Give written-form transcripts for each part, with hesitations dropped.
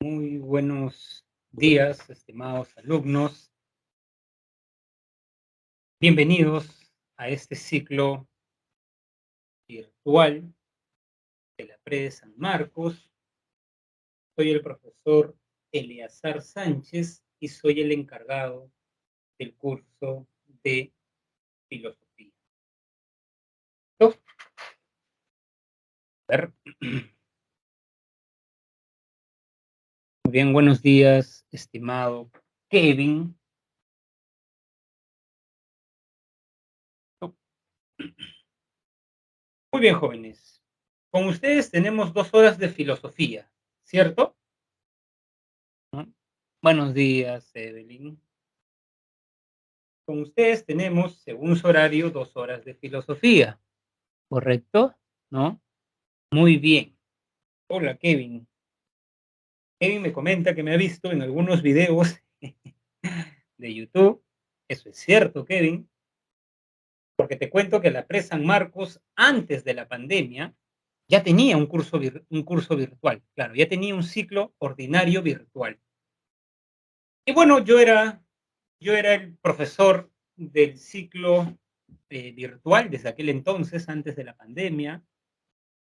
Muy buenos días, estimados alumnos. Bienvenidos a este ciclo virtual de la Pre de San Marcos. Soy el profesor Eleazar Sánchez y soy el encargado del curso de filosofía. ¿Listo? A ver. Muy bien, buenos días, estimado Kevin. Muy bien, jóvenes. Con ustedes tenemos 2 horas de filosofía, ¿cierto? ¿No? Buenos días, Evelyn. Con ustedes tenemos, según su horario, 2 horas de filosofía, ¿correcto? ¿No? Muy bien. Hola, Kevin. Kevin me comenta que me ha visto en algunos videos de YouTube. Eso es cierto, Kevin, porque te cuento que la Pre San Marcos, antes de la pandemia, ya tenía un curso virtual, claro, ya tenía un ciclo ordinario virtual. Y bueno, yo era el profesor del ciclo virtual desde aquel entonces, antes de la pandemia.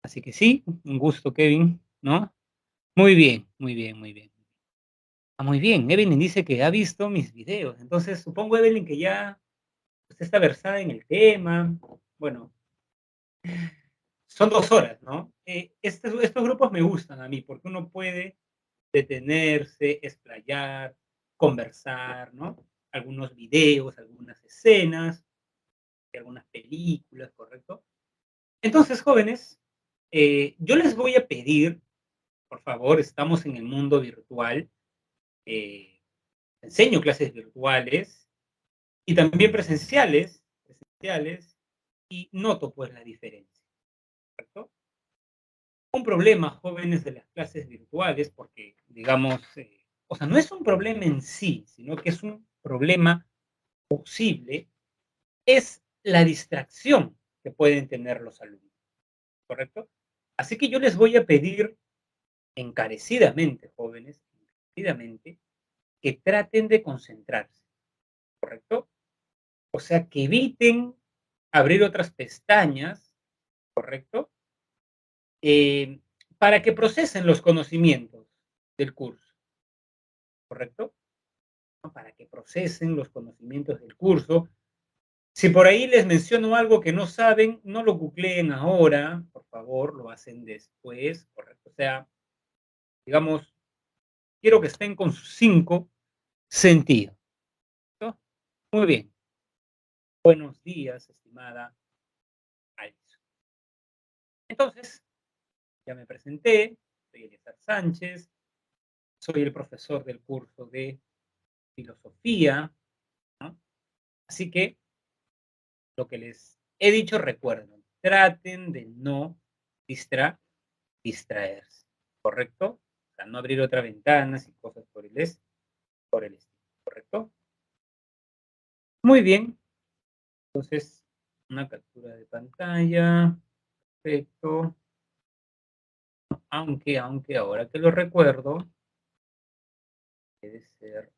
Así que sí, un gusto, Kevin, ¿no? Muy bien, muy bien, muy bien. Muy bien. Evelyn dice que ha visto mis videos. Entonces, supongo, Evelyn, que ya usted está versada en el tema. Bueno, son 2 horas, ¿no? Estos grupos me gustan a mí porque uno puede detenerse, explayar, conversar, ¿no? Algunos videos, algunas escenas, de algunas películas, ¿correcto? Entonces, jóvenes, yo les voy a pedir, por favor, estamos en el mundo virtual, eh, enseño clases virtuales y también presenciales, y noto pues la diferencia, ¿correcto? Un problema, jóvenes, de las clases virtuales, porque digamos, o sea, no es un problema en sí, sino que es un problema posible, es la distracción que pueden tener los alumnos, ¿correcto? Así que yo les voy a pedir encarecidamente, jóvenes, encarecidamente, que traten de concentrarse, ¿correcto? O sea, que eviten abrir otras pestañas, ¿correcto? Eh, para que procesen los conocimientos del curso, ¿correcto? ¿No? Para que procesen los conocimientos del curso. Si por ahí les menciono algo que no saben, no lo googleen ahora, por favor, lo hacen después, ¿correcto? O sea, digamos, quiero que estén con sus 5 sentidos, ¿no? Muy bien. Buenos días, estimada Alison. Entonces, ya me presenté, soy Eliezer Sánchez, soy el profesor del curso de filosofía, ¿no? Así que lo que les he dicho, recuerden, traten de no distraerse, ¿correcto? O sea, no abrir otras ventanas y cosas por el estilo, ¿correcto? Muy bien, entonces, una captura de pantalla, perfecto. Aunque ahora que lo recuerdo, debe ser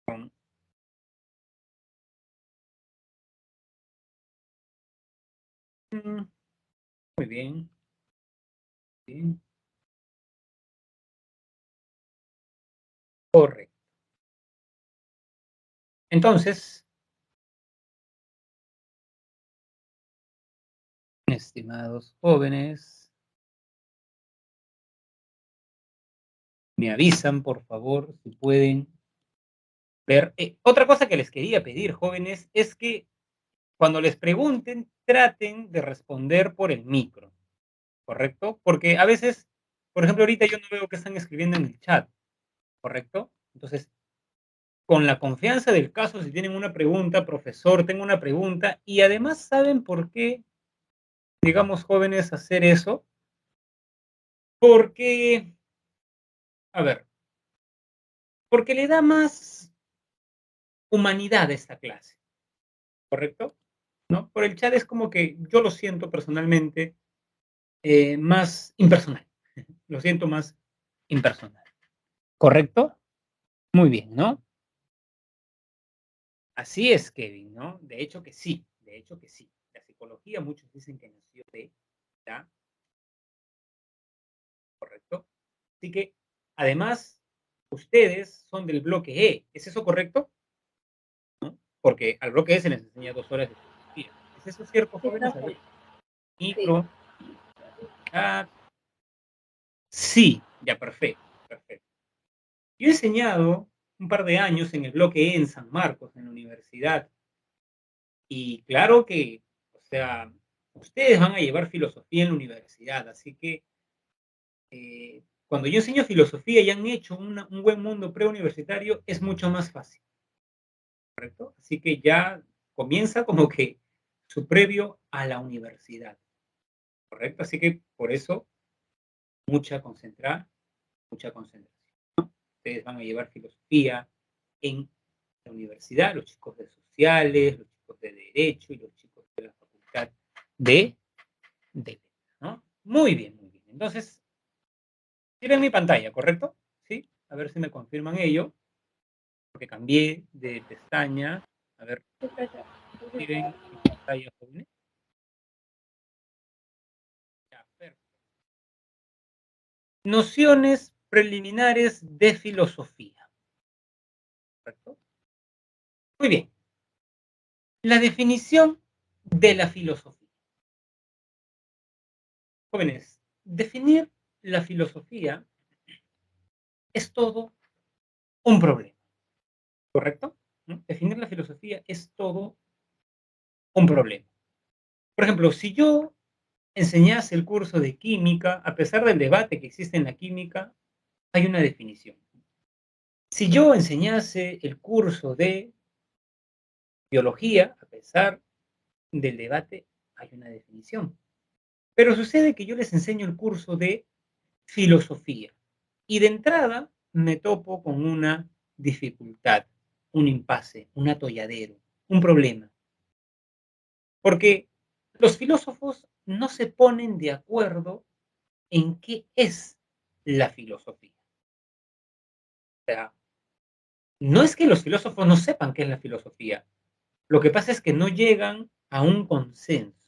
con... Muy bien, bien, correcto. Entonces, estimados jóvenes, me avisan, por favor, si pueden ver. Otra cosa que les quería pedir, jóvenes, es que cuando les pregunten, traten de responder por el micro, ¿correcto? Porque a veces, por ejemplo, ahorita yo no veo que están escribiendo en el chat, ¿correcto? Entonces, con la confianza del caso, si tienen una pregunta, profesor, tengo una pregunta, y además saben por qué, digamos, jóvenes, hacer eso, porque, a ver, porque le da más humanidad a esta clase, ¿correcto? ¿No? Por el chat es como que yo lo siento personalmente más impersonal, lo siento más impersonal. ¿Correcto? Muy bien, ¿no? Así es, Kevin, ¿no? De hecho que sí, de hecho que sí. La psicología, muchos dicen que nació de la, ¿correcto? Así que, además, ustedes son del bloque E, ¿es eso correcto? ¿No? Porque al bloque E se les enseña 2 horas de filosofía. ¿Es eso cierto, Sí, jóvenes? A ver, profe. Sí. micro, chat. Sí, ya, perfecto, perfecto. Yo he enseñado un par de años en el bloque E en San Marcos, en la universidad, y claro que, o sea, ustedes van a llevar filosofía en la universidad, así que cuando yo enseño filosofía y han hecho un buen mundo preuniversitario, es mucho más fácil, ¿correcto? Así que ya comienza como que su previo a la universidad, ¿correcto? Así que por eso, mucha concentrar, mucha concentración. Ustedes van a llevar filosofía en la universidad, los chicos de sociales, los chicos de derecho y los chicos de la facultad de letras, ¿no? Muy bien, muy bien. Entonces, tienen mi pantalla, ¿correcto? ¿Sí? A ver si me confirman ello, porque cambié de pestaña. A ver, Sí, profe. miren mi pantalla, jóvenes. Ya, perfecto. Nociones preliminares de filosofía, ¿correcto? Muy bien. La definición de la filosofía. Jóvenes, definir la filosofía es todo un problema, ¿correcto? ¿No? Definir la filosofía es todo un problema. Por ejemplo, si yo enseñase el curso de química, a pesar del debate que existe en la química, hay una definición. Si yo enseñase el curso de biología, a pesar del debate, hay una definición. Pero sucede que yo les enseño el curso de filosofía y de entrada me topo con una dificultad, un impasse, un atolladero, un problema. Porque los filósofos no se ponen de acuerdo en qué es la filosofía. O sea, no es que los filósofos no sepan qué es la filosofía, lo que pasa es que no llegan a un consenso.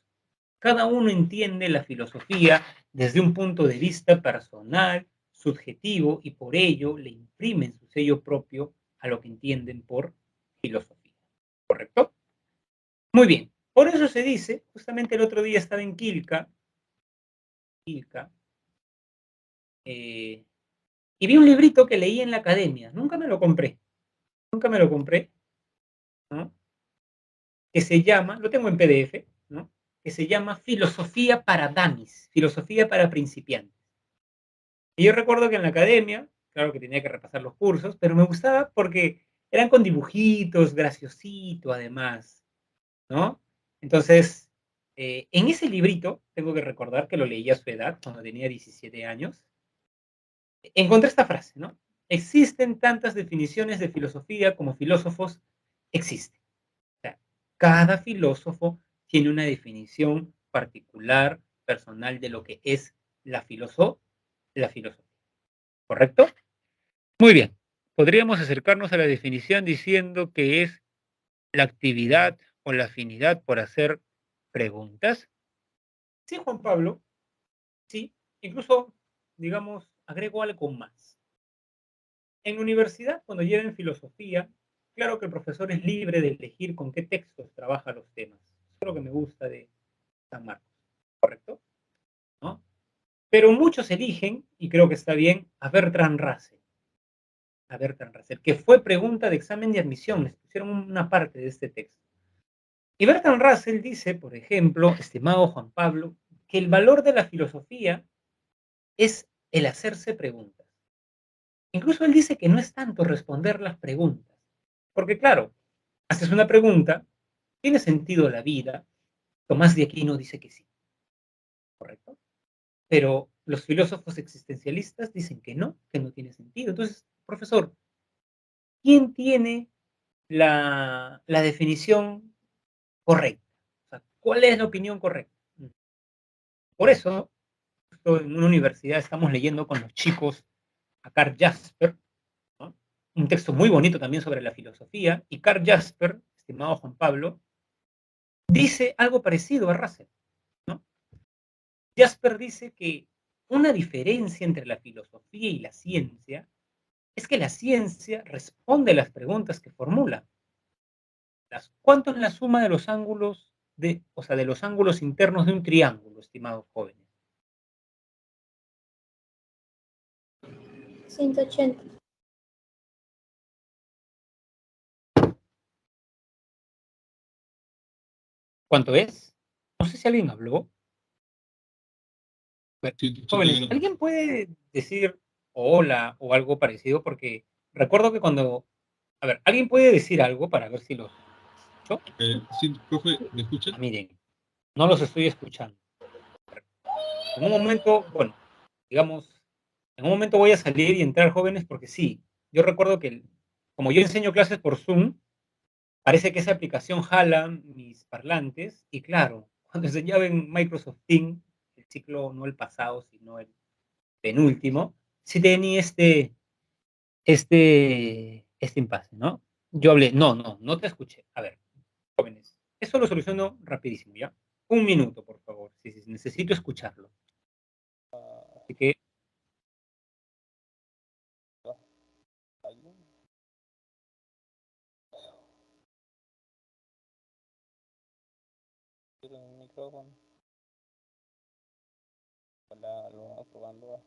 Cada uno entiende la filosofía desde un punto de vista personal, subjetivo, y por ello le imprimen su sello propio a lo que entienden por filosofía. ¿Correcto? Muy bien. Por eso se dice, justamente el otro día estaba en Quilca, y vi un librito que leí en la academia. Nunca me lo compré. Nunca me lo compré, ¿no? Que se llama, lo tengo en PDF, ¿no? Que se llama Filosofía para Damis, Filosofía para principiantes. Y yo recuerdo que en la academia, claro que tenía que repasar los cursos, pero me gustaba porque eran con dibujitos, graciosito además, ¿no? Entonces, en ese librito, tengo que recordar que lo leí a su edad, cuando tenía 17 años, encontré esta frase, ¿no? Existen tantas definiciones de filosofía como filósofos existen. O sea, cada filósofo tiene una definición particular, personal de lo que es la filosofía. ¿Correcto? Muy bien. Podríamos acercarnos a la definición diciendo que es la actividad o la afinidad por hacer preguntas. Sí, Juan Pablo, sí. Incluso, digamos, agrego algo más. En la universidad, cuando lleven filosofía, claro que el profesor es libre de elegir con qué textos trabaja los temas. Eso es lo que me gusta de San Marcos, ¿correcto? ¿No? Pero muchos eligen, y creo que está bien, a Bertrand Russell. A Bertrand Russell, que fue pregunta de examen de admisión, les pusieron una parte de este texto. Y Bertrand Russell dice, por ejemplo, estimado Juan Pablo, que el valor de la filosofía es el hacerse preguntas. Incluso él dice que no es tanto responder las preguntas, porque claro, haces una pregunta, ¿tiene sentido la vida? Tomás de Aquino dice que sí, ¿correcto? Pero los filósofos existencialistas dicen que no tiene sentido. Entonces, profesor, ¿quién tiene la definición correcta? O sea, ¿cuál es la opinión correcta? Por eso, en una universidad estamos leyendo con los chicos a Karl Jasper, ¿no? Un texto muy bonito también sobre la filosofía, y Karl Jasper, estimado Juan Pablo, dice algo parecido a Russell, ¿no? Jasper dice que una diferencia entre la filosofía y la ciencia es que la ciencia responde a las preguntas que formula. ¿Cuánto es la suma de los ángulos de los ángulos internos de un triángulo, estimados jóvenes? 180. ¿Cuánto es? No sé si alguien habló. Jóvenes, ¿alguien puede decir hola o algo parecido? Porque recuerdo que cuando... A ver, ¿alguien puede decir algo para ver si lo escucho? Sí, profe, ¿me escucha? Miren, no los estoy escuchando. En un momento, bueno, digamos, en un momento voy a salir y entrar, jóvenes, porque sí, yo recuerdo que como yo enseño clases por Zoom, parece que esa aplicación jala mis parlantes y claro, cuando enseñaba en Microsoft Teams, el ciclo no el pasado, sino el penúltimo, sí tenía este impasse, ¿no? Yo hablé, no te escuché. A ver, jóvenes, eso lo soluciono rapidísimo, ¿ya? Un minuto, por favor, sí, necesito escucharlo. Así que... el micrófono. Hola, lo vamos probando.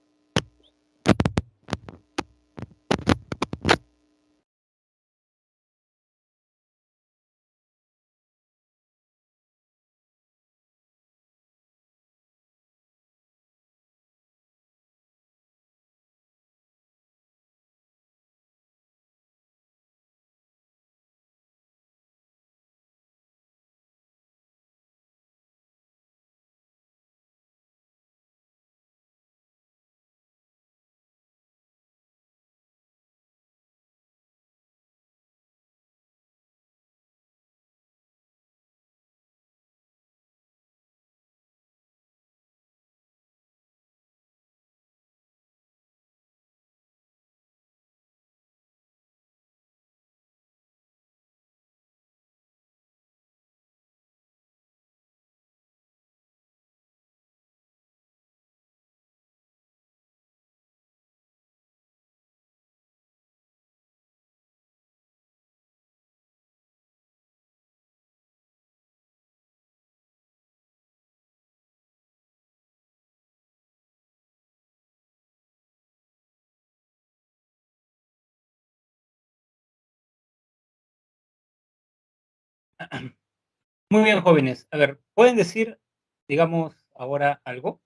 Muy bien, jóvenes. A ver, ¿pueden decir, digamos, ahora algo?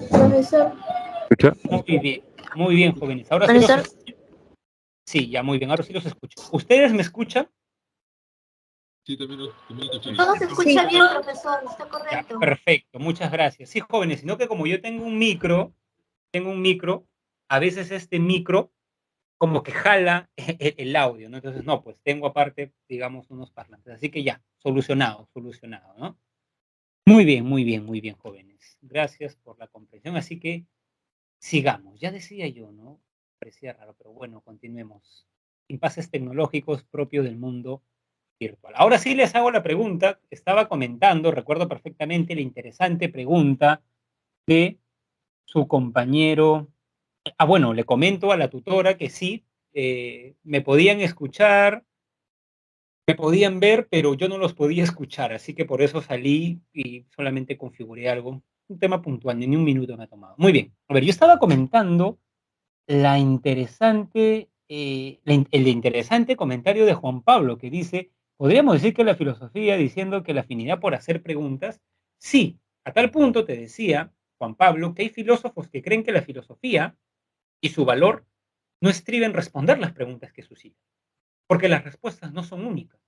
Profesor. Muy bien, jóvenes. Ahora sí los escucho. Sí, ya muy bien, ahora sí los escucho. ¿Ustedes me escuchan? Sí, también lo escuchamos. Todo se escucha bien, profesor, está correcto. Ya, perfecto, muchas gracias. Sí, jóvenes, sino que como yo tengo un micro, a veces este micro como que jala el audio, ¿no? Entonces, no, pues tengo aparte, digamos, unos parlantes. Así que ya, solucionado, ¿no? Muy bien, muy bien, muy bien, jóvenes. Gracias por la comprensión. Así que sigamos. Ya decía yo, ¿no? Parecía raro, pero bueno, continuemos. Impases tecnológicos propios del mundo virtual. Ahora sí les hago la pregunta. Estaba comentando, recuerdo perfectamente la interesante pregunta de su compañero. Bueno, le comento a la tutora que sí, me podían escuchar, me podían ver, pero yo no los podía escuchar, así que por eso salí y solamente configuré algo, un tema puntual, ni un minuto me ha tomado. Muy bien, a ver, yo estaba comentando el interesante comentario de Juan Pablo que dice, podríamos decir que la filosofía, diciendo que la afinidad por hacer preguntas, sí, a tal punto te decía, Juan Pablo, que hay filósofos que creen que la filosofía y su valor no estriba en responder las preguntas que suscitan, porque las respuestas no son únicas.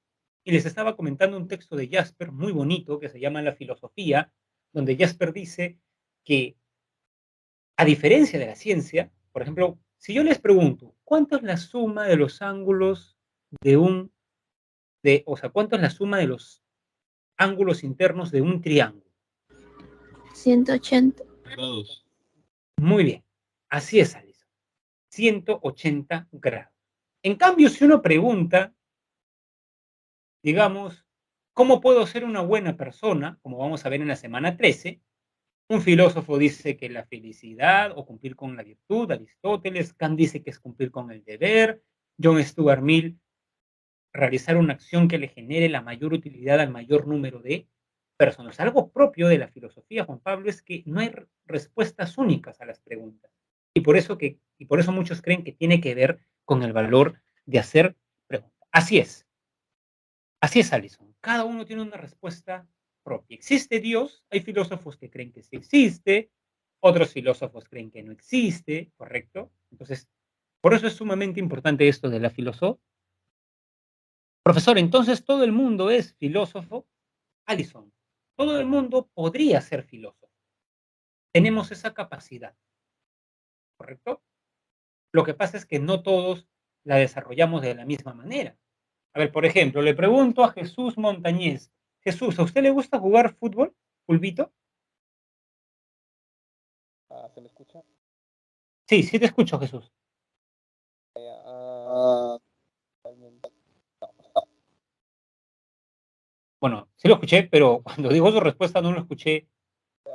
Y les estaba comentando un texto de Jasper muy bonito que se llama La filosofía, donde Jasper dice que, a diferencia de la ciencia, por ejemplo, si yo les pregunto, ¿cuánto es la suma de los ángulos cuánto es la suma de los ángulos internos de un triángulo? 180. grados. Muy bien. Así es, Alison. 180 grados. En cambio, si uno pregunta, digamos, ¿cómo puedo ser una buena persona? Como vamos a ver en la semana 13, un filósofo dice que la felicidad o cumplir con la virtud, Aristóteles, Kant dice que es cumplir con el deber, John Stuart Mill, realizar una acción que le genere la mayor utilidad al mayor número de personas. Algo propio de la filosofía, Juan Pablo, es que no hay respuestas únicas a las preguntas. Y por eso muchos creen que tiene que ver con el valor de hacer preguntas. Así es, Alison. Cada uno tiene una respuesta propia. ¿Existe Dios? Hay filósofos que creen que sí existe, otros filósofos creen que no existe, ¿correcto? Entonces, por eso es sumamente importante esto de la filosofía. Profesor, entonces todo el mundo es filósofo. Alison, todo el mundo podría ser filósofo. Tenemos esa capacidad, ¿correcto? Lo que pasa es que no todos la desarrollamos de la misma manera. A ver, por ejemplo, le pregunto a Jesús Montañez. Jesús, ¿a usted le gusta jugar fútbol? ¿Pulvito? ¿Se me escucha? Sí, sí te escucho, Jesús. Realmente, Bueno, sí lo escuché, pero cuando dijo su respuesta no lo escuché,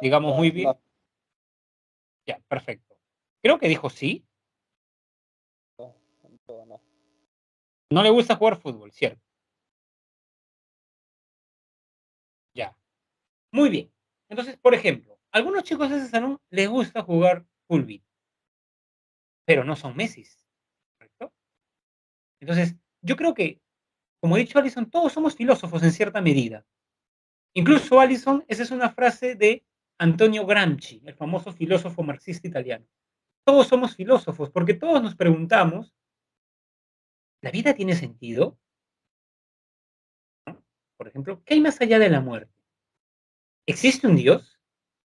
digamos, muy bien. Ya, perfecto. Creo que dijo sí. no. No le gusta jugar fútbol, ¿cierto? Ya. Muy bien. Entonces, por ejemplo, a algunos chicos de ese salón les gusta jugar pulvito, pero no son Messi, ¿correcto? Entonces, yo creo que, como ha dicho Alison, todos somos filósofos en cierta medida. Incluso Alison, esa es una frase de Antonio Gramsci, el famoso filósofo marxista italiano. Todos somos filósofos porque todos nos preguntamos, ¿la vida tiene sentido? ¿No? Por ejemplo, ¿qué hay más allá de la muerte? ¿Existe un Dios?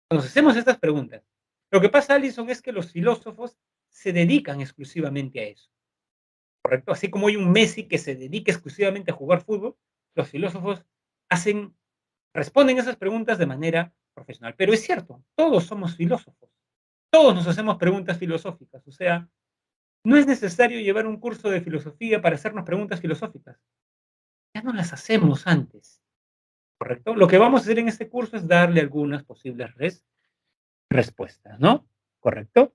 Cuando nos hacemos estas preguntas, lo que pasa, Alison, es que los filósofos se dedican exclusivamente a eso, ¿correcto? Así como hay un Messi que se dedica exclusivamente a jugar fútbol, los filósofos responden esas preguntas de manera profesional. Pero es cierto, todos somos filósofos, todos nos hacemos preguntas filosóficas, o sea, no es necesario llevar un curso de filosofía para hacernos preguntas filosóficas, ya no las hacemos antes, ¿correcto? Lo que vamos a hacer en este curso es darle algunas posibles respuestas, ¿no? ¿Correcto?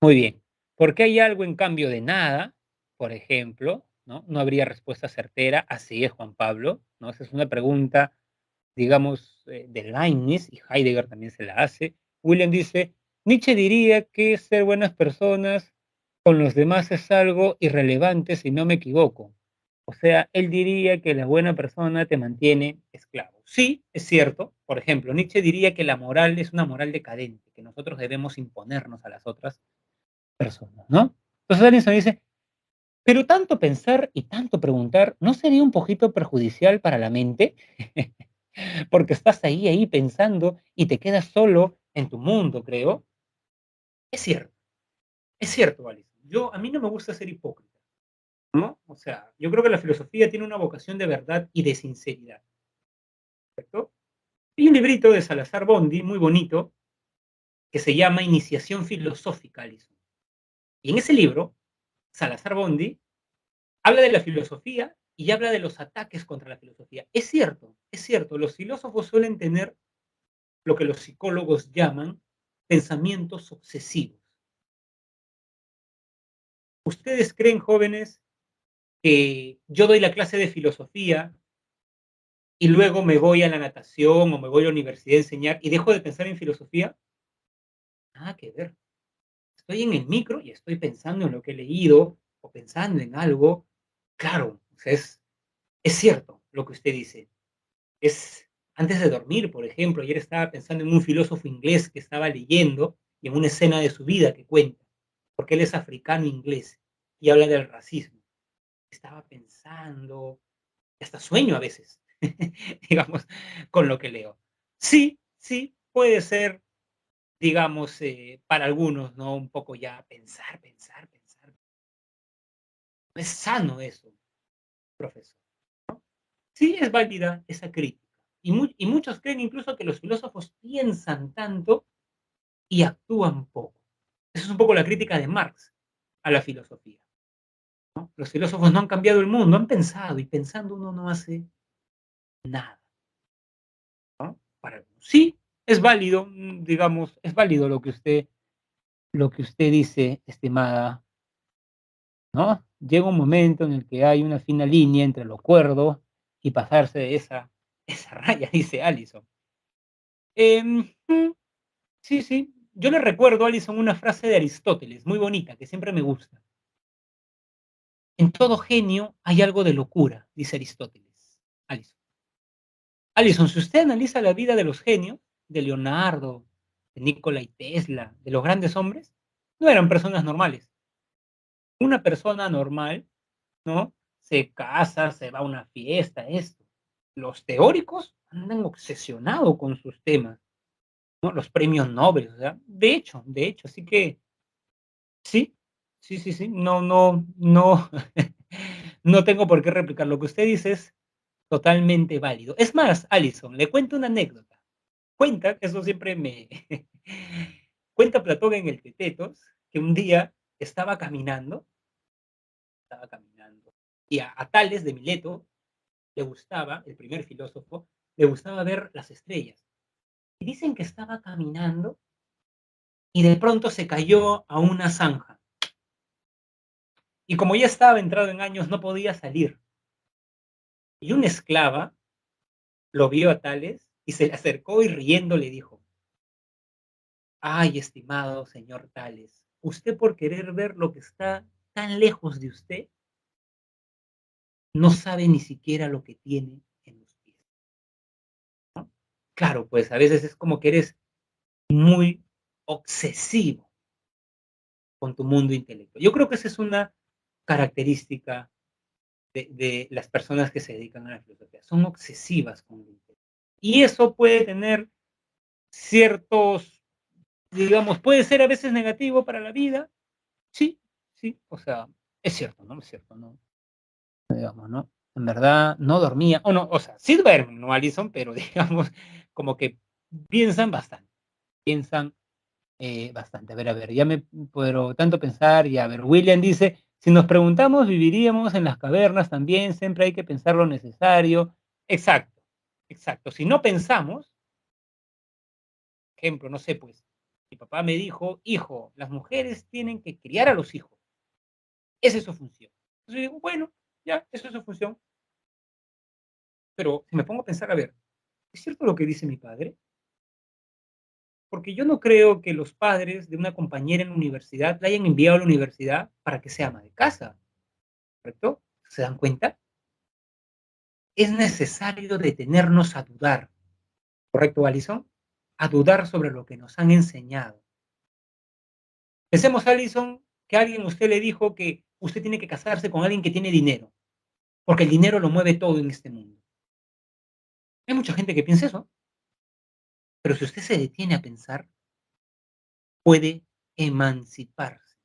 Muy bien. ¿Por qué hay algo en cambio de nada? Por ejemplo, ¿no? No habría respuesta certera. Así es, Juan Pablo, ¿no? Esa es una pregunta, digamos, de Leibniz, y Heidegger también se la hace. William dice, Nietzsche diría que ser buenas personas con los demás es algo irrelevante si no me equivoco. O sea, él diría que la buena persona te mantiene esclavo. Sí, es cierto. Por ejemplo, Nietzsche diría que la moral es una moral decadente, que nosotros debemos imponernos a las otras personas, ¿no? Entonces Allison dice, pero tanto pensar y tanto preguntar, ¿no sería un poquito perjudicial para la mente? Porque estás ahí pensando y te quedas solo en tu mundo, creo. Es cierto, Alison. A mí no me gusta ser hipócrita, ¿no? O sea, yo creo que la filosofía tiene una vocación de verdad y de sinceridad, ¿cierto? Hay un librito de Salazar Bondi, muy bonito, que se llama Iniciación Filosófica, Alison. Y en ese libro, Salazar Bondi habla de la filosofía y habla de los ataques contra la filosofía. Es cierto, los filósofos suelen tener lo que los psicólogos llaman pensamientos obsesivos. ¿Ustedes creen, jóvenes, que yo doy la clase de filosofía y luego me voy a la natación o me voy a la universidad a enseñar y dejo de pensar en filosofía? Nada que ver. Estoy en el micro y estoy pensando en lo que he leído o pensando en algo. Claro, o sea, es cierto lo que usted dice. Es antes de dormir, por ejemplo, ayer estaba pensando en un filósofo inglés que estaba leyendo y en una escena de su vida que cuenta, porque él es africano inglés y habla del racismo. Estaba pensando, hasta sueño a veces, digamos, con lo que leo. Sí, sí, puede ser, digamos, para algunos, ¿no? Un poco ya pensar, pensar, pensar. No es sano eso, profesor. Sí es válida esa crítica. Y muchos creen incluso que los filósofos piensan tanto y actúan poco. Esa es un poco la crítica de Marx a la filosofía, ¿no? Los filósofos no han cambiado el mundo, han pensado, y pensando uno no hace nada, ¿no? Sí, es válido, digamos, es válido lo que usted dice, estimada, ¿no? Llega un momento en el que hay una fina línea entre lo cuerdo y pasarse de esa raya, dice Allison. Sí, sí. Yo le recuerdo a Allison una frase de Aristóteles, muy bonita, que siempre me gusta. En todo genio hay algo de locura, dice Aristóteles. Allison. Allison, si usted analiza la vida de los genios, de Leonardo, de Nikola y Tesla, de los grandes hombres, no eran personas normales. Una persona normal, ¿no? Se casa, se va a una fiesta, esto. Los teóricos andan obsesionados con sus temas, ¿no? Los premios Nobel, o sea, de hecho, así que sí, sí, sí, sí, no, no, no, no tengo por qué replicar. Lo que usted dice es totalmente válido. Es más, Alison, le cuento una anécdota. Cuenta, eso siempre me cuenta Platón en el Tetetos, que un día estaba caminando, y a Tales de Mileto le gustaba, el primer filósofo, le gustaba ver las estrellas. Y dicen que estaba caminando y de pronto se cayó a una zanja. Y como ya estaba entrado en años, no podía salir. Y una esclava lo vio a Tales y se le acercó y riendo le dijo: ay, estimado señor Tales, usted por querer ver lo que está tan lejos de usted, no sabe ni siquiera lo que tiene en los pies. ¿No? Claro, pues a veces es como que eres muy obsesivo con tu mundo intelectual. Yo creo que esa es una característica de las personas que se dedican a la filosofía. Son obsesivas con el intelecto. Y eso puede tener ciertos, digamos, puede ser a veces negativo para la vida. Sí, sí, o sea, es cierto, ¿no? Es cierto, ¿no? Digamos, ¿no? En verdad no dormía, o no, o sea, sí duermen, ¿no, Alison? Pero digamos, como que piensan bastante, piensan bastante. A ver, ya me puedo tanto pensar, y a ver, William dice, si nos preguntamos, ¿viviríamos en las cavernas también? Siempre hay que pensar lo necesario. Exacto, exacto. Si no pensamos, ejemplo, no sé, pues, mi papá me dijo, hijo, las mujeres tienen que criar a los hijos. Esa es su función. Entonces yo digo, bueno, ya, esa es su función. Pero si me pongo a pensar, a ver, ¿es cierto lo que dice mi padre? Porque yo no creo que los padres de una compañera en la universidad la hayan enviado a la universidad para que sea ama de casa, ¿correcto? ¿Se dan cuenta? Es necesario detenernos a dudar, ¿correcto, Alison? A dudar sobre lo que nos han enseñado. Pensemos, Alison, que alguien a usted le dijo que usted tiene que casarse con alguien que tiene dinero, porque el dinero lo mueve todo en este mundo. Hay mucha gente que piensa eso, pero si usted se detiene a pensar, puede emanciparse,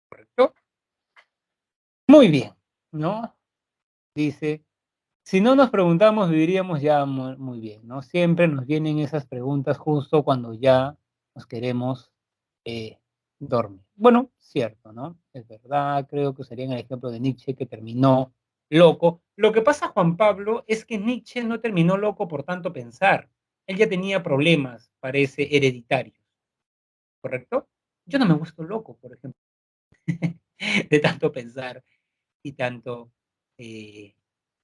¿correcto? Muy bien, ¿no? Dice, si no nos preguntamos, viviríamos ya muy bien, ¿no? Siempre nos vienen esas preguntas justo cuando ya nos queremos dormir. Bueno, cierto, ¿no? Es verdad, creo que sería el ejemplo de Nietzsche que terminó loco. Lo que pasa, Juan Pablo, es que Nietzsche no terminó loco por tanto pensar. Él ya tenía problemas, parece, hereditarios, ¿correcto? Yo no me he vuelto loco, por ejemplo, de tanto pensar y tanto eh,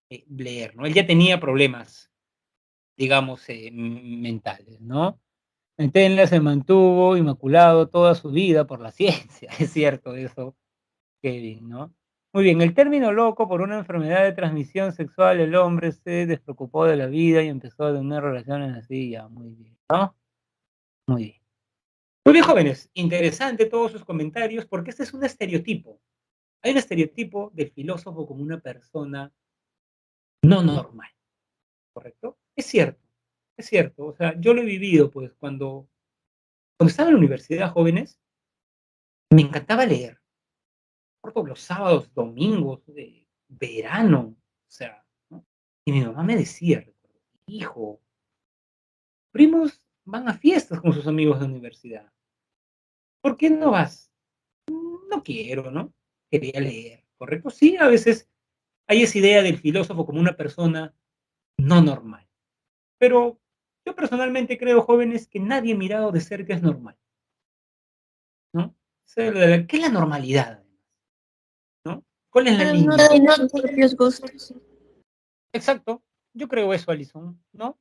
leer, ¿no? Él ya tenía problemas, digamos, mentales, ¿no? Entenla se mantuvo inmaculado toda su vida por la ciencia, es cierto eso, Kevin, ¿no? Muy bien, el término loco por una enfermedad de transmisión sexual, el hombre se despreocupó de la vida y empezó a tener relaciones así, ya, muy bien, ¿no? Muy bien. Muy bien, jóvenes, interesante todos sus comentarios, porque este es un estereotipo. Hay un estereotipo del filósofo como una persona no normal, ¿correcto? Es cierto, o sea, yo lo he vivido, pues, cuando estaba en la universidad, jóvenes, me encantaba leer, por todos los sábados, domingos, de verano, o sea, ¿no? Y mi mamá me decía, hijo, primos van a fiestas con sus amigos de universidad. ¿Por qué no vas? No quiero, ¿no? Quería leer, ¿correcto? Sí, a veces hay esa idea del filósofo como una persona no normal. Pero yo personalmente creo, jóvenes, que nadie mirado de cerca es normal, ¿no? O sea, ¿qué es la normalidad? ¿No? ¿Cuál es la Cada uno línea? tiene sus propios gustos. Exacto, yo creo eso, Alison, ¿no?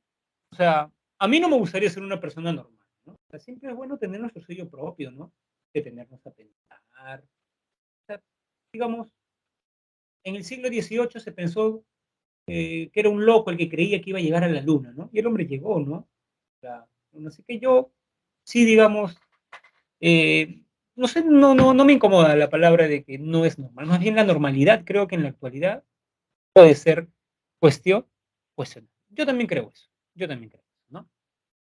O sea, a mí no me gustaría ser una persona normal, ¿no? O sea, siempre es bueno tener nuestro sello propio, ¿no? Detenernos a pensar. O sea, digamos, en el siglo XVIII se pensó que era un loco el que creía que iba a llegar a la luna, ¿no? Y el hombre llegó, ¿no? O sea, así que yo, sí, digamos, eh, no sé, no me incomoda la palabra de que no es normal. Más bien la normalidad, creo que en la actualidad puede ser cuestión, cuestión. Yo también creo eso. Yo también creo eso, ¿no?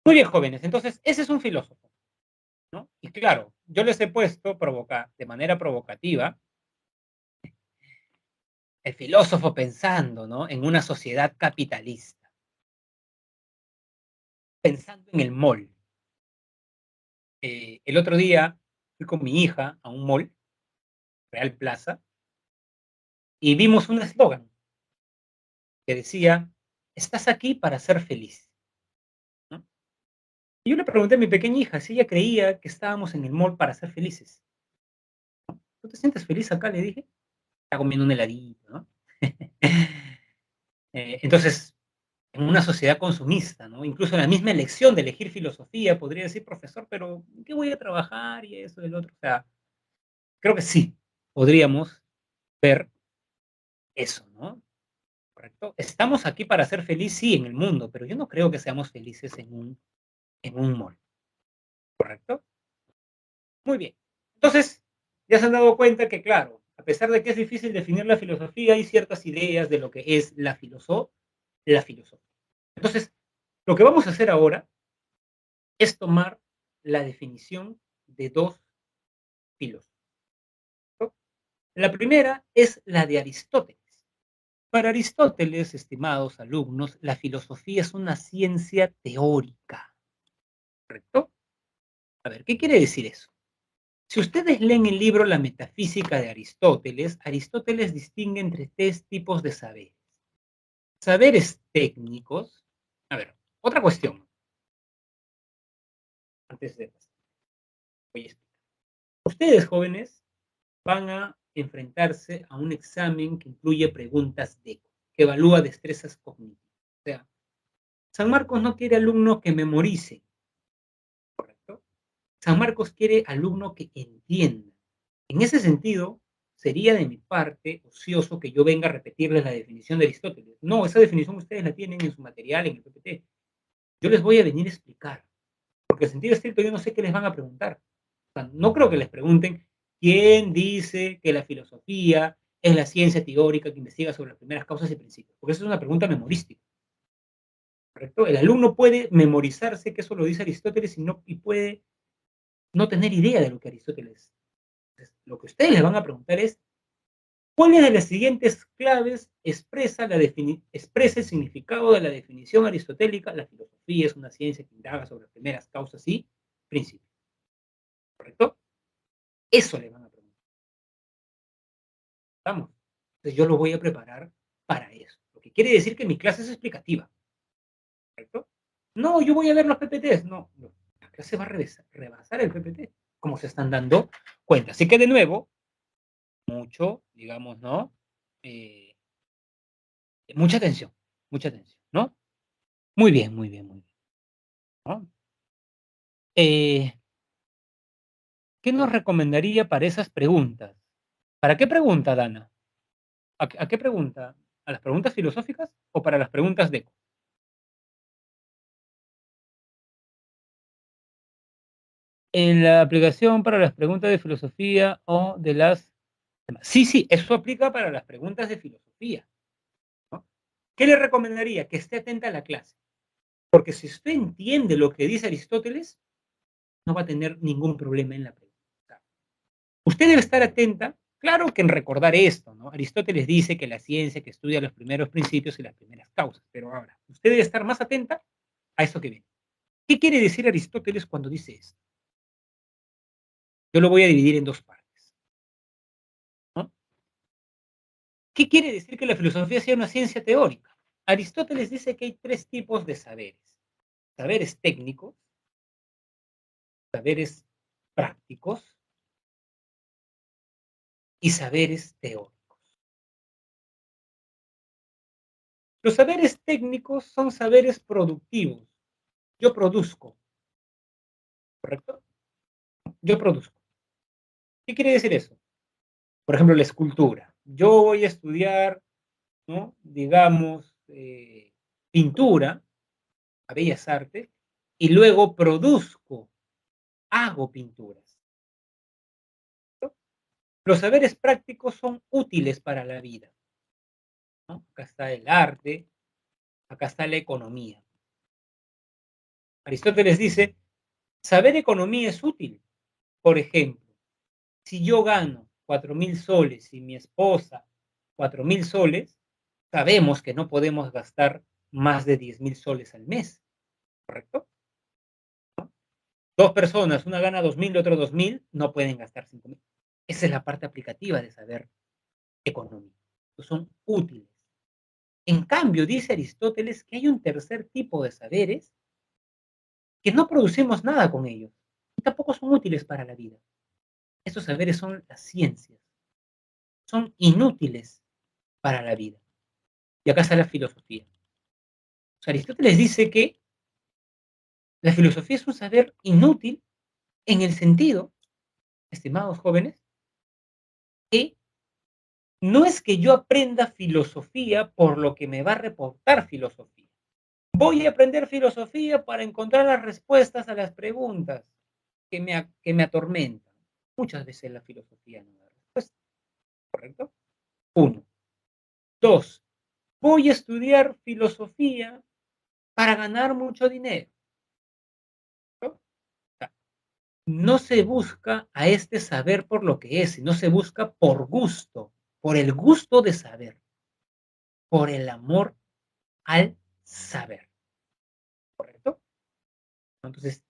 Muy bien, jóvenes. Entonces, ese es un filósofo, ¿no? Y claro, yo les he puesto de manera provocativa el filósofo pensando, ¿no? En una sociedad capitalista, pensando en el mall. El otro día fui con mi hija a un mall, Real Plaza, y vimos un eslogan que decía, estás aquí para ser feliz, ¿no? Y yo le pregunté a mi pequeña hija si ella creía que estábamos en el mall para ser felices. ¿Tú te sientes feliz acá? Le dije. Está comiendo un heladito, ¿no? Entonces, en una sociedad consumista, ¿no? Incluso en la misma elección de elegir filosofía, podría decir, profesor, pero ¿en qué voy a trabajar? Y eso, y el otro. O sea, creo que sí, podríamos ver eso, ¿no? ¿Correcto? Estamos aquí para ser felices, sí, en el mundo, pero yo no creo que seamos felices en un mall, ¿correcto? Muy bien. Entonces, ya se han dado cuenta que, claro, a pesar de que es difícil definir la filosofía, hay ciertas ideas de lo que es la filosofía. Entonces, lo que vamos a hacer ahora es tomar la definición de dos filósofos. ¿No? La primera es la de Aristóteles. Para Aristóteles, estimados alumnos, la filosofía es una ciencia teórica, ¿correcto? A ver, ¿qué quiere decir eso? Si ustedes leen el libro La Metafísica de Aristóteles, Aristóteles distingue entre tres tipos de saberes. Saberes técnicos. A ver, otra cuestión. Antes de voy a explicar. Ustedes, jóvenes, van a enfrentarse a un examen que incluye preguntas que evalúa destrezas cognitivas. O sea, San Marcos no quiere alumno que memorice, ¿correcto? San Marcos quiere alumno que entienda. En ese sentido, sería de mi parte ocioso que yo venga a repetirles la definición de Aristóteles. No, esa definición ustedes la tienen en su material, en el PPT. Yo les voy a venir a explicar, porque en sentido estricto yo no sé qué les van a preguntar. O sea, no creo que les pregunten quién dice que la filosofía es la ciencia teórica que investiga sobre las primeras causas y principios, porque esa es una pregunta memorística, ¿correcto? El alumno puede memorizarse que eso lo dice Aristóteles y puede no tener idea de lo que Aristóteles. Entonces, lo que ustedes le van a preguntar es, ¿cuáles de las siguientes claves expresa el significado de la definición aristotélica? La filosofía es una ciencia que indaga sobre las primeras causas y principios, ¿correcto? Eso le van a preguntar. ¿Estamos? Entonces yo lo voy a preparar para eso. Lo que quiere decir que mi clase es explicativa, ¿correcto? No, yo voy a ver los PPTs. No, no, la clase va a rebasar el PPT, como se están dando cuenta. Así que de nuevo, mucho, digamos, ¿no? Eh, mucha atención, ¿no? Muy bien, muy bien, muy bien, ¿no? Eh, ¿Qué nos recomendaría para esas preguntas? ¿Para qué pregunta, Dana? ¿A qué pregunta? ¿A las preguntas filosóficas o para las preguntas de... En la aplicación para las preguntas de filosofía o de las... Sí, sí, eso aplica para las preguntas de filosofía, ¿no? ¿Qué le recomendaría? Que esté atenta a la clase. Porque si usted entiende lo que dice Aristóteles, no va a tener ningún problema en la pregunta. Usted debe estar atenta, claro que en recordar esto, ¿no? Aristóteles dice que la ciencia que estudia los primeros principios y las primeras causas, pero ahora, usted debe estar más atenta a eso que viene. ¿Qué quiere decir Aristóteles cuando dice esto? Yo lo voy a dividir en dos partes, ¿no? ¿Qué quiere decir que la filosofía sea una ciencia teórica? Aristóteles dice que hay tres tipos de saberes. Saberes técnicos, saberes prácticos y saberes teóricos. Los saberes técnicos son saberes productivos. Yo produzco, ¿correcto? Yo produzco. ¿Qué quiere decir eso? Por ejemplo, la escultura. Yo voy a estudiar, ¿no? Digamos, pintura, a bellas artes, y luego produzco, hago pinturas, ¿no? Los saberes prácticos son útiles para la vida, ¿no? Acá está el arte, acá está la economía. Aristóteles dice, saber economía es útil. Por ejemplo, si yo gano 4.000 soles y mi esposa 4.000 soles, sabemos que no podemos gastar más de 10.000 soles al mes, ¿correcto? Dos personas, una gana 2.000 y otra 2.000, no pueden gastar 5.000. Esa es la parte aplicativa de saber economía. Son útiles. En cambio, dice Aristóteles que hay un tercer tipo de saberes que no producimos nada con ellos y tampoco son útiles para la vida. Estos saberes son las ciencias. Son inútiles para la vida. Y acá está la filosofía. O sea, Aristóteles dice que la filosofía es un saber inútil en el sentido, estimados jóvenes, que no es que yo aprenda filosofía por lo que me va a reportar filosofía. Voy a aprender filosofía para encontrar las respuestas a las preguntas que me atormentan. Muchas veces la filosofía no da respuesta, ¿correcto? Uno. Dos, voy a estudiar filosofía para ganar mucho dinero, ¿no? O sea, no se busca a este saber por lo que es, sino se busca por gusto, por el gusto de saber, por el amor al saber, ¿correcto? Entonces,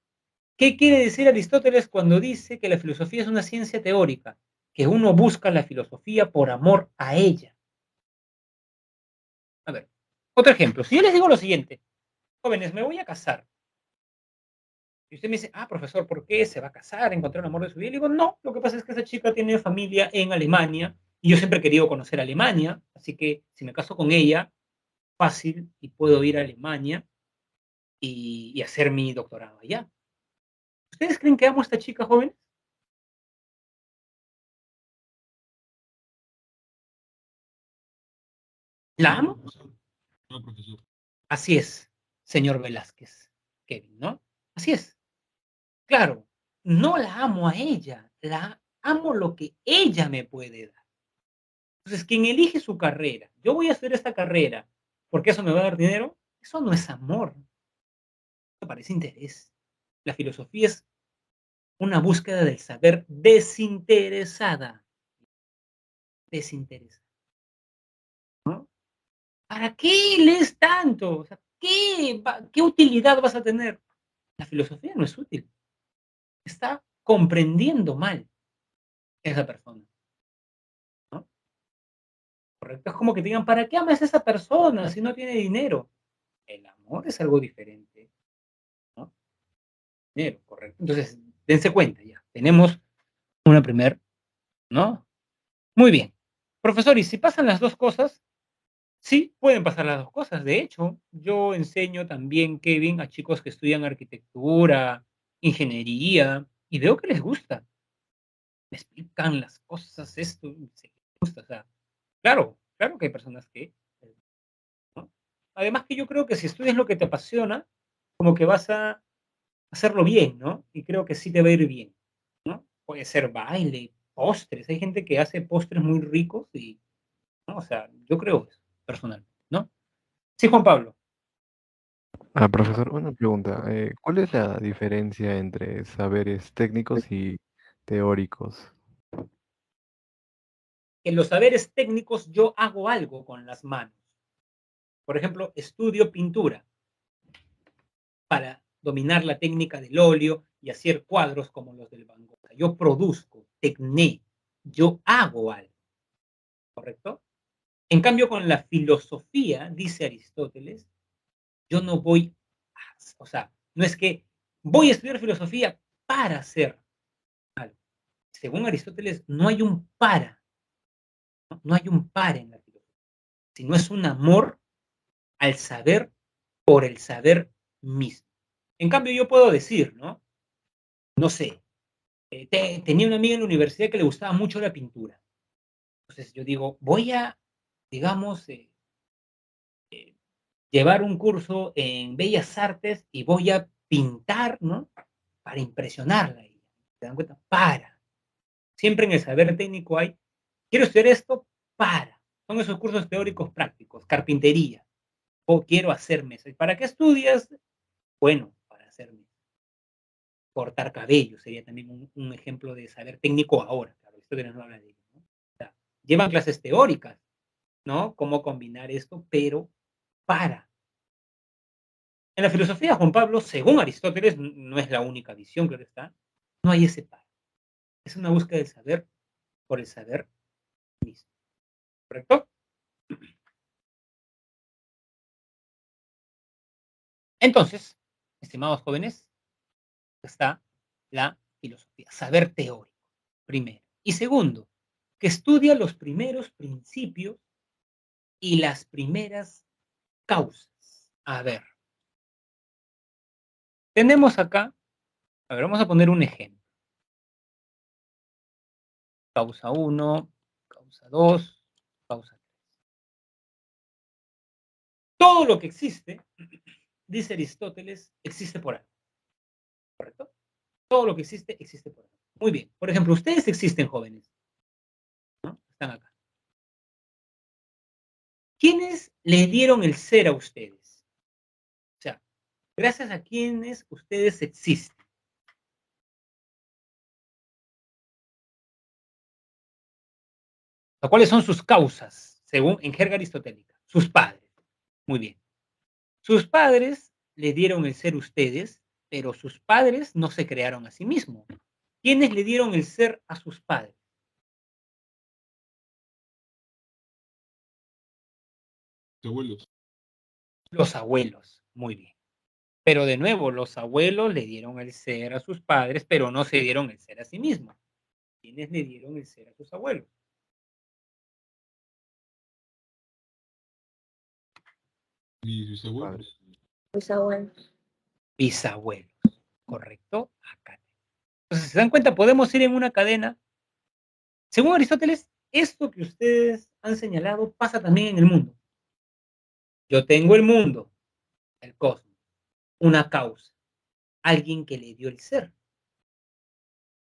¿qué quiere decir Aristóteles cuando dice que la filosofía es una ciencia teórica? Que uno busca la filosofía por amor a ella. A ver, otro ejemplo. Si yo les digo lo siguiente, jóvenes, me voy a casar. Y usted me dice, ah, profesor, ¿por qué se va a casar? ¿Encontrar un amor de su vida? Y le digo, no, lo que pasa es que esa chica tiene familia en Alemania y yo siempre he querido conocer Alemania, así que si me caso con ella, fácil y puedo ir a Alemania y hacer mi doctorado allá. ¿Ustedes creen que amo a esta chica, jóvenes? ¿La No, amo? profesor. No, profesor. Así es, señor Velázquez, Kevin, ¿no? Así es. Claro, no la amo a ella, la amo lo que ella me puede dar. Entonces, quien elige su carrera, yo voy a hacer esta carrera porque eso me va a dar dinero, eso no es amor, eso parece interés. La filosofía es una búsqueda del saber desinteresada, desinteresada, ¿no? ¿Para qué lees tanto? O sea, ¿qué utilidad vas a tener? La filosofía no es útil, está comprendiendo mal esa persona, ¿no? ¿Correcto? Es como que te digan, ¿para qué amas a esa persona si no tiene dinero? El amor es algo diferente, ¿no? Dinero, correcto. Entonces, dense cuenta ya. Tenemos una primer, ¿no? Muy bien. Profesor, ¿y si pasan las dos cosas? Sí, pueden pasar las dos cosas. De hecho, yo enseño también, Kevin, a chicos que estudian arquitectura, ingeniería, y veo que les gusta. Me explican las cosas, esto, les gusta. O sea, claro, claro que hay personas que, ¿no? Además que yo creo que si estudias lo que te apasiona, como que vas a hacerlo bien, ¿no? Y creo que sí te va a ir bien, ¿no? Puede ser baile, postres. Hay gente que hace postres muy ricos y, ¿no? O sea, yo creo eso, personal, ¿no? Sí, Juan Pablo. Profesor, una pregunta. ¿Cuál es la diferencia entre saberes técnicos y teóricos? En los saberes técnicos yo hago algo con las manos. Por ejemplo, estudio pintura para dominar la técnica del óleo y hacer cuadros como los del Van Gogh. Yo produzco, tecné, yo hago algo, ¿correcto? En cambio, con la filosofía, dice Aristóteles, yo no voy, o sea, no es que voy a estudiar filosofía para hacer algo. Según Aristóteles, no hay un para, no hay un para en la filosofía, sino es un amor al saber por el saber mismo. En cambio, yo puedo decir, ¿no? No sé, tenía una amiga en la universidad que le gustaba mucho la pintura. Entonces yo digo, voy a, digamos, eh, llevar un curso en Bellas Artes y voy a pintar, ¿no? Para impresionarla. ¿Se dan cuenta? Para. Siempre en el saber técnico hay, quiero estudiar esto para. Son esos cursos teóricos prácticos, carpintería. O quiero hacer mesas. ¿Para qué estudias? Bueno, para hacer mesas. Cortar cabello sería también un ejemplo de saber técnico ahora. Claro, esto no habla de ello, ¿no? O sea, llevan clases teóricas, ¿no? Cómo combinar esto, pero para. En la filosofía, Juan Pablo, según Aristóteles, no es la única visión, claro está, no hay ese para. Es una búsqueda del saber por el saber mismo. ¿Correcto? Entonces, estimados jóvenes, está la filosofía, saber teórico, primero. Y segundo, que estudia los primeros principios y las primeras causas. A ver, tenemos acá, a ver, vamos a poner un ejemplo. Causa 1, causa 2, causa 3. Todo lo que existe, dice Aristóteles, existe por algo. ¿Correcto? Todo lo que existe, existe por algo. Muy bien. Por ejemplo, ustedes existen, jóvenes, ¿no? Están acá. ¿Quiénes le dieron el ser a ustedes? O sea, gracias a quienes ustedes existen. ¿Cuáles son sus causas, según en jerga aristotélica? Sus padres. Muy bien. Sus padres le dieron el ser a ustedes, pero sus padres no se crearon a sí mismos. ¿Quiénes le dieron el ser a sus padres? Tus abuelos. Los abuelos. Muy bien. Pero de nuevo, los abuelos le dieron el ser a sus padres, pero no se dieron el ser a sí mismos. ¿Quiénes le dieron el ser a sus abuelos? Ni sus abuelos. Mis abuelos. Bisabuelos. ¿Correcto? Acá. Entonces, ¿se dan cuenta? Podemos ir en una cadena. Según Aristóteles, esto que ustedes han señalado pasa también en el mundo. Yo tengo el mundo, el cosmos, una causa, alguien que le dio el ser.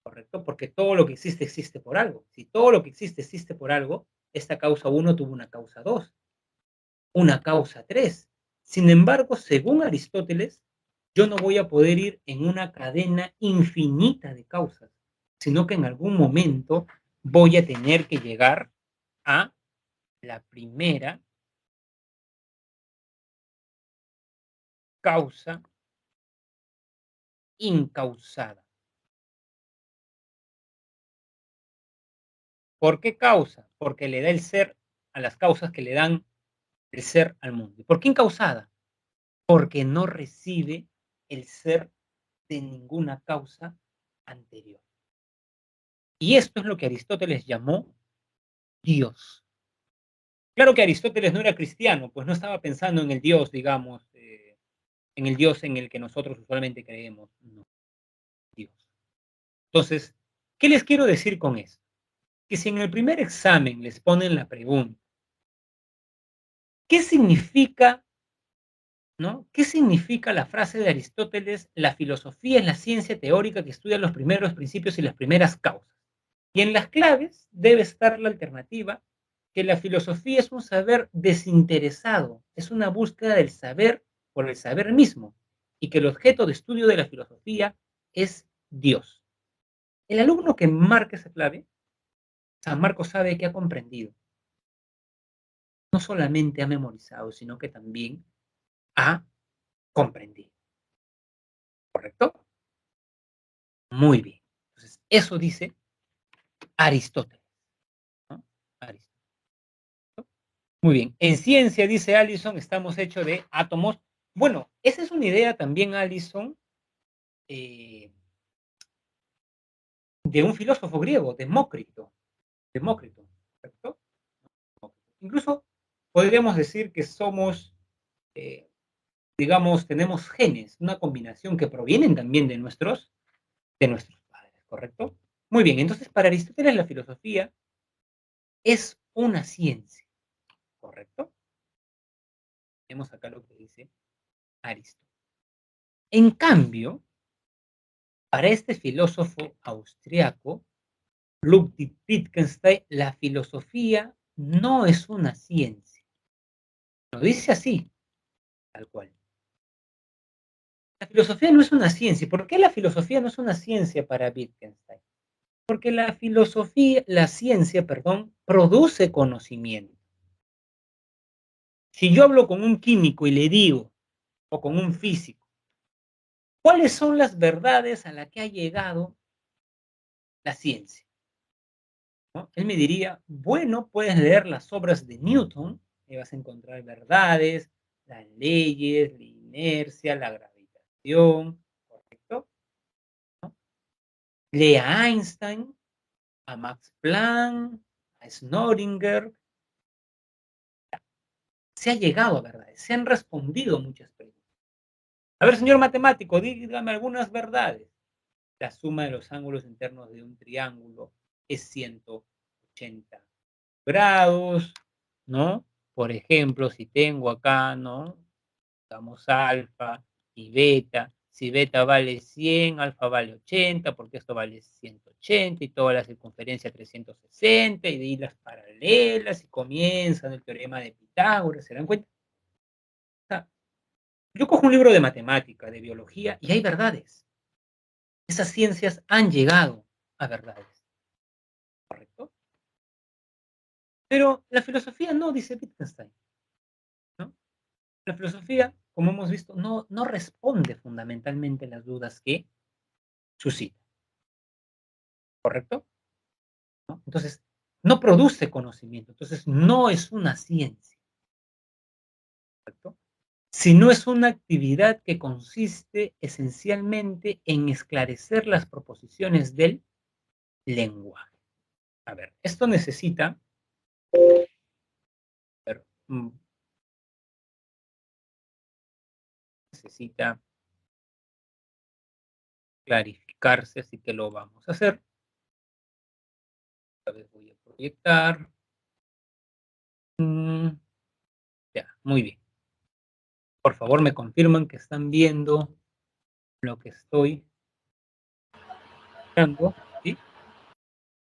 ¿Correcto? Porque todo lo que existe, existe por algo. Si todo lo que existe, existe por algo, esta causa 1 tuvo una causa 2, una causa 3. Sin embargo, según Aristóteles, yo no voy a poder ir en una cadena infinita de causas, sino que en algún momento voy a tener que llegar a la primera causa incausada. ¿Por qué causa? Porque le da el ser a las causas que le dan el ser al mundo. ¿Por qué incausada? Porque no recibe el ser de ninguna causa anterior. Y esto es lo que Aristóteles llamó Dios. Claro que Aristóteles no era cristiano, pues no estaba pensando en el Dios, digamos, en el Dios en el que nosotros usualmente creemos. No, Dios. Entonces, ¿qué les quiero decir con esto? Que si en el primer examen les ponen la pregunta, ¿qué significa, ¿no? ¿Qué significa la frase de Aristóteles? La filosofía es la ciencia teórica que estudia los primeros principios y las primeras causas. Y en las claves debe estar la alternativa que la filosofía es un saber desinteresado, es una búsqueda del saber por el saber mismo, y que el objeto de estudio de la filosofía es Dios. El alumno que marca esa clave, San Marcos sabe que ha comprendido. No solamente ha memorizado, sino que también ha comprendido. ¿Correcto? Muy bien. Entonces, eso dice Aristóteles, ¿no? Aristóteles. Muy bien. En ciencia, dice Allison, estamos hechos de átomos. Bueno, esa es una idea también, Allison, de un filósofo griego, Demócrito. Demócrito, ¿correcto? Incluso podríamos decir que somos, digamos, tenemos genes, una combinación que provienen también de nuestros padres, ¿correcto? Muy bien, entonces para Aristóteles la filosofía es una ciencia, ¿correcto? Tenemos acá lo que dice Aristóteles. En cambio, para este filósofo austriaco, Ludwig Wittgenstein, la filosofía no es una ciencia. Lo dice así, tal cual. La filosofía no es una ciencia. ¿Por qué la filosofía no es una ciencia para Wittgenstein? Porque la ciencia, produce conocimiento. Si yo hablo con un químico y le digo, o con un físico, ¿cuáles son las verdades a las que ha llegado la ciencia? ¿No? Él me diría, bueno, puedes leer las obras de Newton y vas a encontrar verdades, las leyes, la inercia, la gravitación, ¿correcto? ¿No? Lee a Einstein, a Max Planck, a Schrödinger. Se ha llegado a verdades, se han respondido muchas preguntas. A ver, señor matemático, dígame algunas verdades. La suma de los ángulos internos de un triángulo es 180 grados, ¿no? Por ejemplo, si tengo acá, ¿no? Damos alfa y beta. Si beta vale 100, alfa vale 80, porque esto vale 180 y toda la circunferencia 360 y de ahí las paralelas y comienzan el teorema de Pitágoras, ¿se dan cuenta? O sea, yo cojo un libro de matemática, de biología y hay verdades. Esas ciencias han llegado a verdades, ¿correcto? Pero la filosofía no, dice Wittgenstein, ¿no? La filosofía, como hemos visto, no responde fundamentalmente las dudas que suscita, ¿correcto? ¿No? Entonces, no produce conocimiento, entonces no es una ciencia, ¿correcto? Sino es una actividad que consiste esencialmente en esclarecer las proposiciones del lenguaje. A ver, esto necesita necesita clarificarse, así que lo vamos a hacer. Esta vez voy a proyectar. Ya, muy bien. Por favor, me confirman que están viendo lo que estoy mostrando, ¿sí?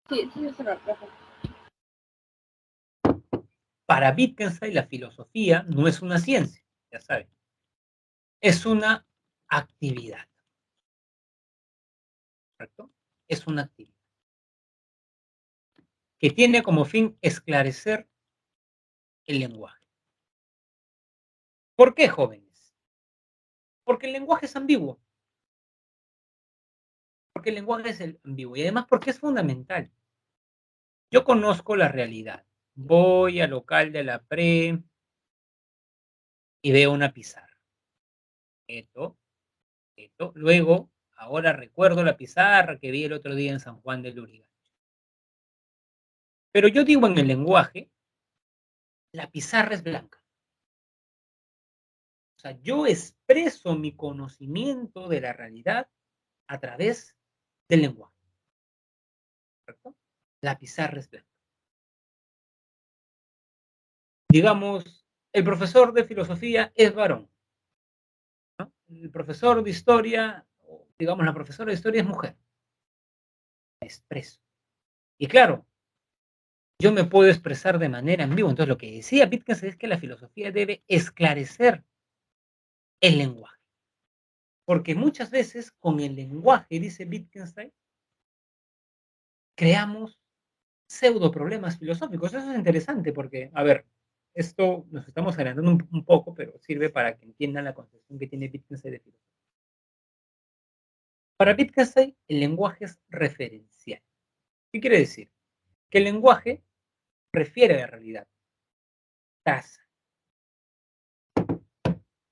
Sí, sí, se lo trajo. Para Wittgenstein, la filosofía no es una ciencia, ya saben. Es una actividad. ¿Correcto? Es una actividad. Que tiene como fin esclarecer el lenguaje. ¿Por qué, jóvenes? Porque el lenguaje es ambiguo. Porque el lenguaje es ambiguo. Y además porque es fundamental. Yo conozco la realidad. Voy al local de la pre y veo una pizarra. Esto. Luego, ahora recuerdo la pizarra que vi el otro día en San Juan de Lurigancho. Pero yo digo en el lenguaje, la pizarra es blanca. O sea, yo expreso mi conocimiento de la realidad a través del lenguaje. ¿Correcto? La pizarra es blanca. Digamos, el profesor de filosofía es varón, ¿no? El profesor de historia, digamos, la profesora de historia es mujer. La expreso. Y claro, yo me puedo expresar de manera ambigua. Entonces, lo que decía Wittgenstein es que la filosofía debe esclarecer el lenguaje. Porque muchas veces con el lenguaje, dice Wittgenstein, creamos pseudo problemas filosóficos. Eso es interesante porque, a ver, esto nos estamos adelantando un poco, pero sirve para que entiendan la concepción que tiene Wittgenstein de filosofía. Para Wittgenstein, el lenguaje es referencial. ¿Qué quiere decir? Que el lenguaje refiere a la realidad. Taza,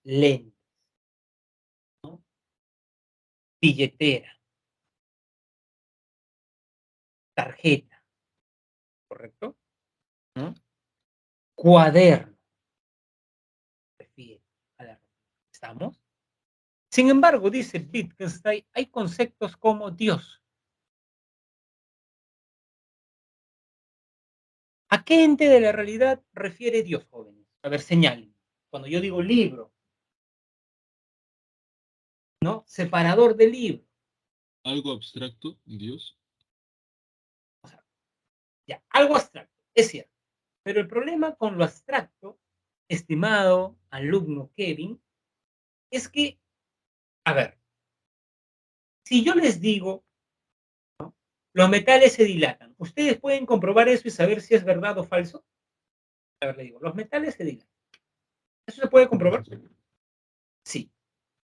lentes, ¿no? Billetera, tarjeta, ¿correcto? ¿No? Cuaderno, refiere a la realidad. ¿Estamos? Sin embargo, dice Wittgenstein, hay conceptos como Dios. ¿A qué ente de la realidad refiere Dios, jóvenes? A ver, señalen. Cuando yo digo libro, ¿no? Separador de libro. Algo abstracto, Dios. O sea, ya, algo abstracto, es cierto. Pero el problema con lo abstracto, estimado alumno Kevin, es que, a ver, si yo les digo, ¿no? Los metales se dilatan, ¿ustedes pueden comprobar eso y saber si es verdad o falso? A ver, le digo, los metales se dilatan. ¿Eso se puede comprobar? Sí,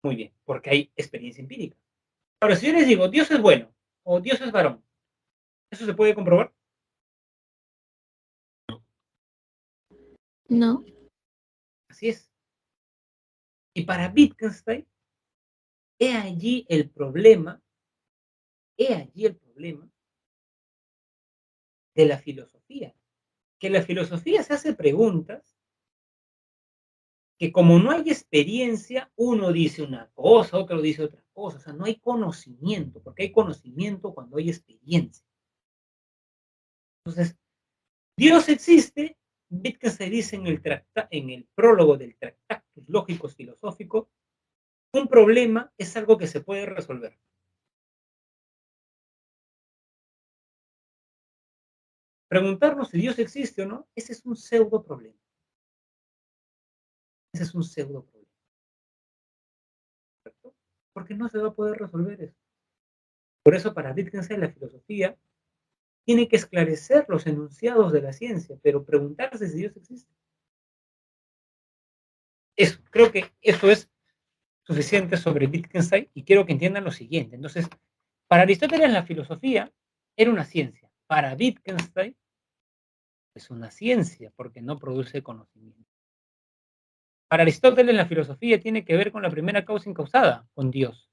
muy bien, porque hay experiencia empírica. Ahora, si yo les digo, Dios es bueno o Dios es varón, ¿eso se puede comprobar? No. Así es. Y para Wittgenstein, he allí el problema, he allí el problema de la filosofía. Que la filosofía se hace preguntas que como no hay experiencia, uno dice una cosa, otro dice otra cosa. O sea, no hay conocimiento, porque hay conocimiento cuando hay experiencia. Entonces, Dios existe, Wittgenstein dice en el prólogo del Tractatus Lógicos Filosóficos, un problema es algo que se puede resolver. Preguntarnos si Dios existe o no, ese es un pseudo problema. Ese es un pseudo problema. ¿Cierto? Porque no se va a poder resolver eso. Por eso para Wittgenstein la filosofía tiene que esclarecer los enunciados de la ciencia, pero preguntarse si Dios existe. Eso, creo que eso es suficiente sobre Wittgenstein y quiero que entiendan lo siguiente. Entonces, para Aristóteles la filosofía era una ciencia. Para Wittgenstein es una ciencia porque no produce conocimiento. Para Aristóteles la filosofía tiene que ver con la primera causa incausada, con Dios.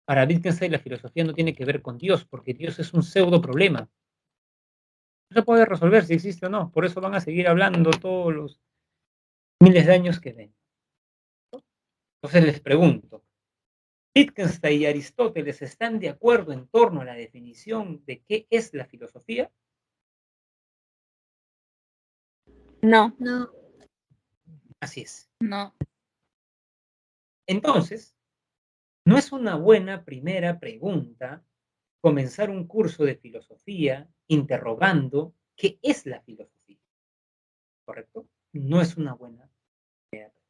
Para Wittgenstein la filosofía no tiene que ver con Dios porque Dios es un pseudo problema. No se puede resolver si existe o no. Por eso van a seguir hablando todos los miles de años que ven. Entonces les pregunto, ¿Wittgenstein y Aristóteles están de acuerdo en torno a la definición de qué es la filosofía? No. No. Así es. No. Entonces, no es una buena primera pregunta comenzar un curso de filosofía interrogando qué es la filosofía. ¿Correcto? No es una buena primera pregunta.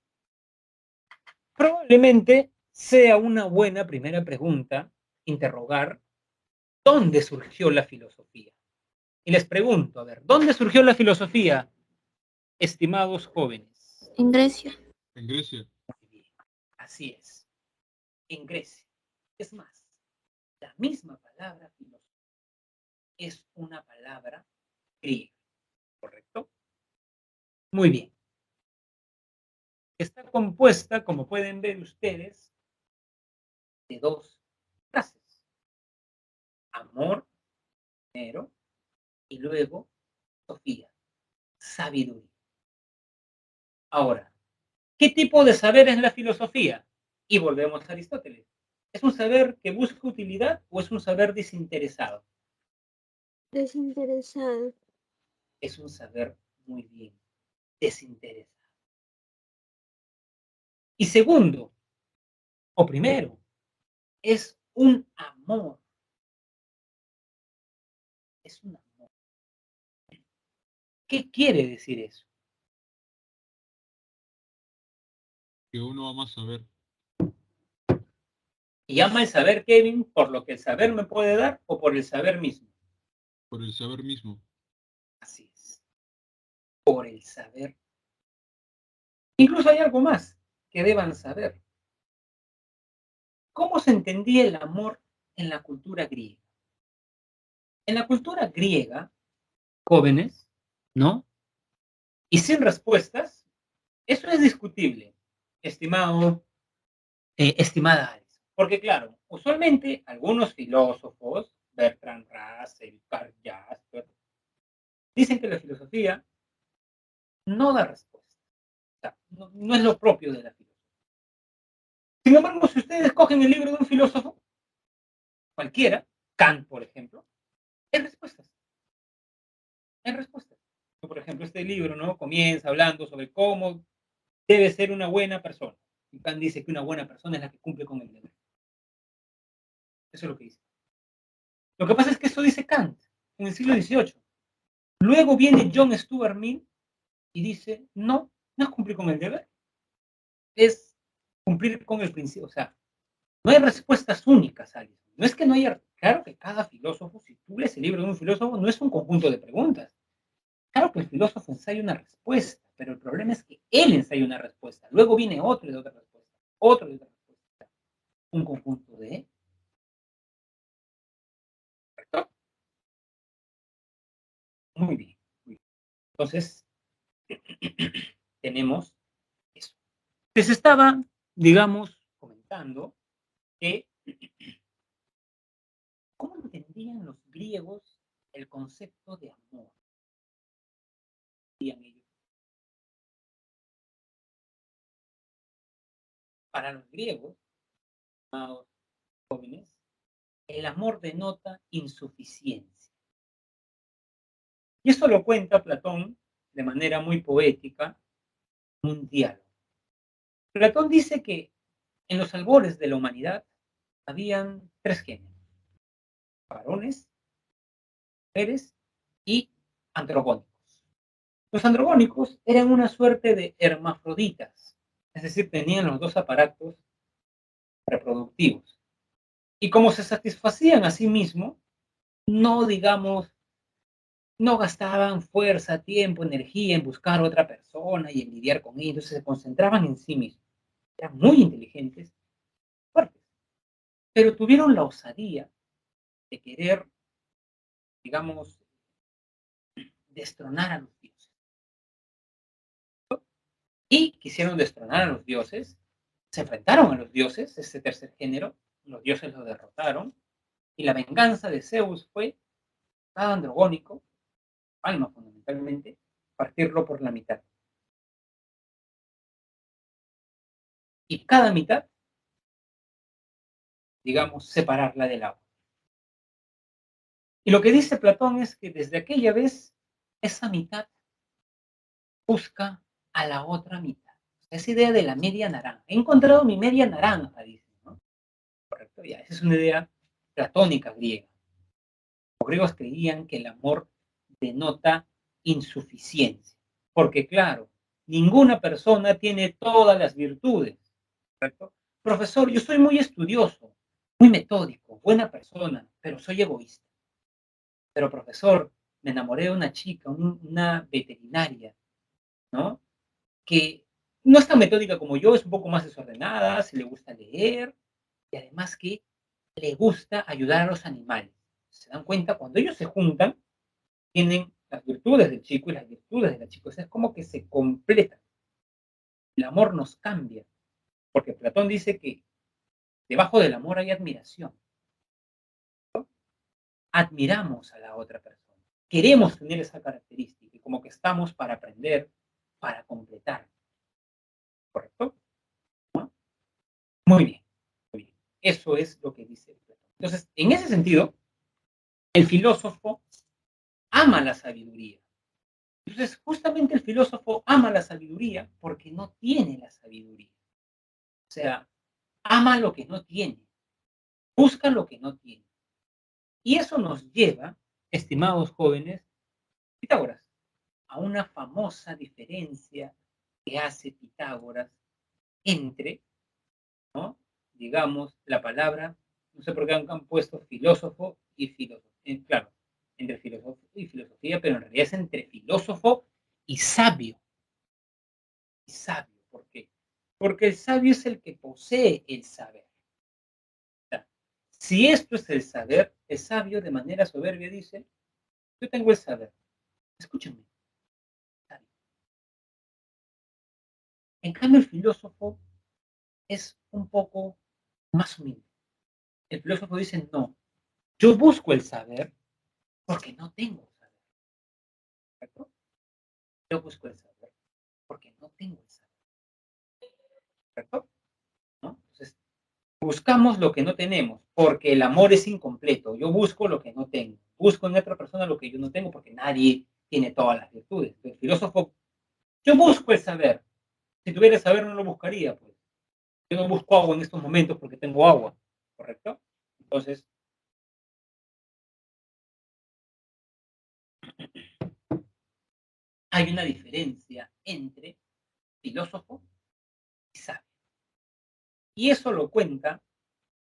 Probablemente sea una buena primera pregunta interrogar dónde surgió la filosofía. Y les pregunto, a ver, ¿dónde surgió la filosofía, estimados jóvenes? En Grecia. En Grecia. Muy bien, así es, en Grecia. Es más, la misma palabra filosofía es una palabra griega, ¿correcto? Muy bien. Está compuesta, como pueden ver ustedes, de dos frases. Amor, primero, y luego Sofía, sabiduría. Ahora, ¿qué tipo de saber es la filosofía? Y volvemos a Aristóteles. ¿Es un saber que busca utilidad o es un saber desinteresado? Desinteresado. Es un saber muy bien, desinteresado. Y segundo, o primero, es un amor. Es un amor. ¿Qué quiere decir eso? Que uno ama saber. Y llama el saber, Kevin, por lo que el saber me puede dar o por el saber mismo. Por el saber mismo. Así es. Por el saber. Incluso hay algo más que deban saber. ¿Cómo se entendía el amor en la cultura griega. En la cultura griega, jóvenes, ¿no? Y sin respuestas, eso es discutible, estimada Alice. Porque claro, usualmente algunos filósofos, Bertrand Russell, Karl Jasper, dicen que la filosofía no da respuesta. O sea, no es lo propio de la filosofía. Sin embargo, si ustedes cogen el libro de un filósofo, cualquiera, Kant, por ejemplo, hay respuestas. Hay respuestas. Por ejemplo, este libro, ¿no? Comienza hablando sobre cómo debe ser una buena persona. Y Kant dice que una buena persona es la que cumple con el deber. Eso es lo que dice. Lo que pasa es que eso dice Kant en el siglo XVIII. Luego viene John Stuart Mill y dice, no, no es cumplir con el deber, es cumplir con el principio. O sea, no hay respuestas únicas, Alison. No es que no haya, claro que cada filósofo, si tú lees el libro de un filósofo, no es un conjunto de preguntas. Claro que el filósofo ensaya una respuesta, pero el problema es que él ensaya una respuesta. Luego viene otro de otra respuesta, otro de otra respuesta. Un conjunto de... ¿Correcto? Muy bien. Muy bien. Entonces, tenemos eso. Les estaba, digamos, comentando que cómo entendían los griegos el concepto de amor. Ellos. Para los griegos, llamados jóvenes, el amor denota insuficiencia. Y eso lo cuenta Platón de manera muy poética en un diálogo. Platón dice que en los albores de la humanidad habían tres géneros: varones, mujeres y androgónicos. Los androgónicos eran una suerte de hermafroditas, es decir, tenían los dos aparatos reproductivos. Y como se satisfacían a sí mismos, no, digamos, no gastaban fuerza, tiempo, energía en buscar a otra persona y en lidiar con ella, entonces se concentraban en sí mismos. Eran muy inteligentes, fuertes, pero tuvieron la osadía de querer, digamos, destronar a los dioses. Y quisieron destronar a los dioses, se enfrentaron a los dioses, este tercer género, los dioses los derrotaron, y la venganza de Zeus fue, cada androgónico, alma fundamentalmente, partirlo por la mitad. Y cada mitad, digamos, separarla del agua. Y lo que dice Platón es que desde aquella vez, esa mitad busca a la otra mitad. Esa idea de la media naranja. He encontrado mi media naranja, dice, ¿no? Correcto, ya, esa es una idea platónica griega. Los griegos creían que el amor denota insuficiencia, porque claro, ninguna persona tiene todas las virtudes, ¿correcto? Profesor, yo soy muy estudioso, muy metódico, buena persona, pero soy egoísta. Pero profesor, me enamoré de una chica, una veterinaria, ¿no? Que no es tan metódica como yo, es un poco más desordenada, se le gusta leer, y además que le gusta ayudar a los animales. Se dan cuenta, cuando ellos se juntan, tienen las virtudes del chico y las virtudes de la chica. O sea, es como que se completan. El amor nos cambia, porque Platón dice que debajo del amor hay admiración. ¿No? Admiramos a la otra persona. Queremos tener esa característica y como que estamos para aprender, para completar. ¿Correcto? ¿No? Muy bien, muy bien. Eso es lo que dice Platón. Entonces, en ese sentido, el filósofo ama la sabiduría. Entonces, justamente el filósofo ama la sabiduría porque no tiene la sabiduría. O sea, ama lo que no tiene, busca lo que no tiene. Y eso nos lleva, estimados jóvenes, Pitágoras, a una famosa diferencia que hace Pitágoras entre, ¿no? Digamos, la palabra, no sé por qué han puesto filósofo y filosofía, claro, entre filósofo y filosofía, pero en realidad es entre filósofo y sabio. Y sabio, ¿por qué? Porque el sabio es el que posee el saber. Si esto es el saber, el sabio de manera soberbia dice, yo tengo el saber. Escúchenme. Sabio. En cambio, el filósofo es un poco más humilde. El filósofo dice, no, yo busco el saber porque no tengo saber. ¿Correcto? Yo busco el saber porque no tengo el saber. ¿Correcto? ¿No? Entonces, buscamos lo que no tenemos porque el amor es incompleto. Yo busco lo que no tengo. Busco en otra persona lo que yo no tengo porque nadie tiene todas las virtudes. El filósofo, yo busco el saber. Si tuviera el saber no lo buscaría, pues. Yo no busco agua en estos momentos porque tengo agua. ¿Correcto? Entonces, hay una diferencia entre filósofo y sabio. Y eso lo cuenta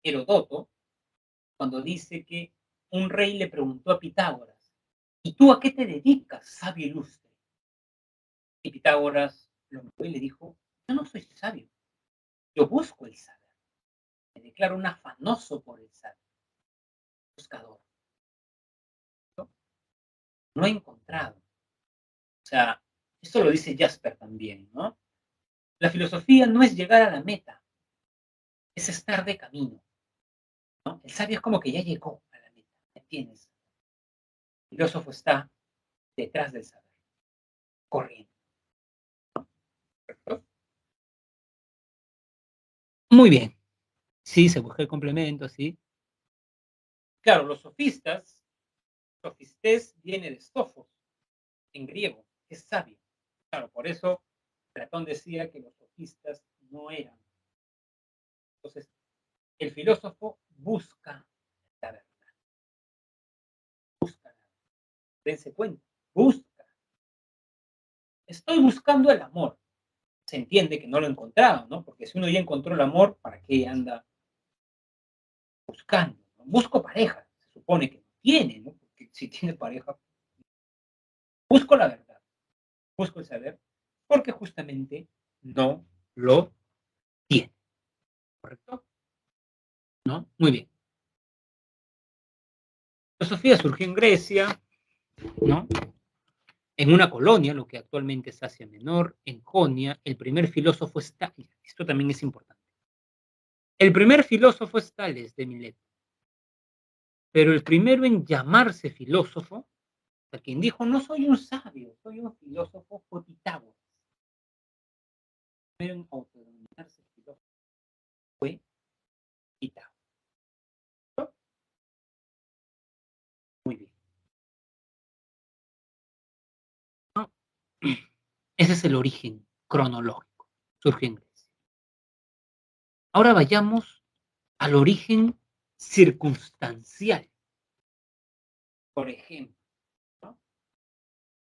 Herodoto cuando dice que un rey le preguntó a Pitágoras, ¿y tú a qué te dedicas, sabio ilustre? Y Pitágoras lo miró y le dijo, yo no soy sabio, yo busco el saber. Me declaro un afanoso por el saber, buscador. No he encontrado. O sea, esto lo dice Jasper también, ¿no? La filosofía no es llegar a la meta, es estar de camino, ¿no? El sabio es como que ya llegó a la meta, ¿me entiendes? El filósofo está detrás del saber, corriendo. ¿Correcto? Muy bien. Sí, se busca el complemento, sí. Claro, los sofistas, sofistés viene de sofos, en griego, es sabio. Claro, por eso Platón decía que los sofistas no eran. Entonces, el filósofo busca la verdad. Busca la verdad. Dense cuenta, busca. Estoy buscando el amor. Se entiende que no lo he encontrado, ¿no? Porque si uno ya encontró el amor, ¿para qué anda buscando? ¿No? Busco pareja, se supone que no tiene, ¿no? Porque si tiene pareja, busco la verdad, busco el saber, porque justamente no lo tiene. ¿Correcto? ¿No? Muy bien. La filosofía surgió en Grecia, ¿no? En una colonia, lo que actualmente es Asia Menor, en Jonia, el primer filósofo es Tales. Esto también es importante. El primer filósofo es Tales de Mileto. Pero el primero en llamarse filósofo, a quien dijo, no soy un sabio, soy un filósofo, fue Pitágoras. El primero en autodenominarse filósofo fue Pitágoras. Muy bien. ¿No? Ese es el origen cronológico. Surge en Grecia. Ahora vayamos al origen circunstancial. Por ejemplo, ¿no?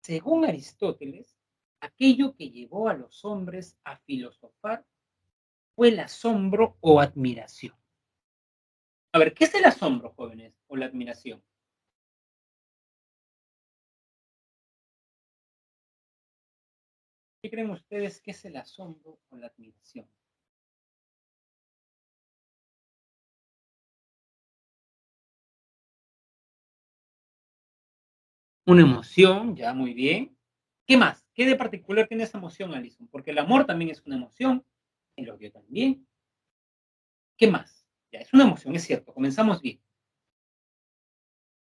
Según Aristóteles, aquello que llevó a los hombres a filosofar fue el asombro o admiración. A ver, ¿qué es el asombro, jóvenes, o la admiración? ¿Qué creen ustedes que es el asombro o la admiración? Una emoción, ya muy bien. ¿Qué más? ¿Qué de particular tiene esa emoción, Alison? Porque el amor también es una emoción, el odio también. ¿Qué más? Ya, es una emoción, es cierto, comenzamos bien.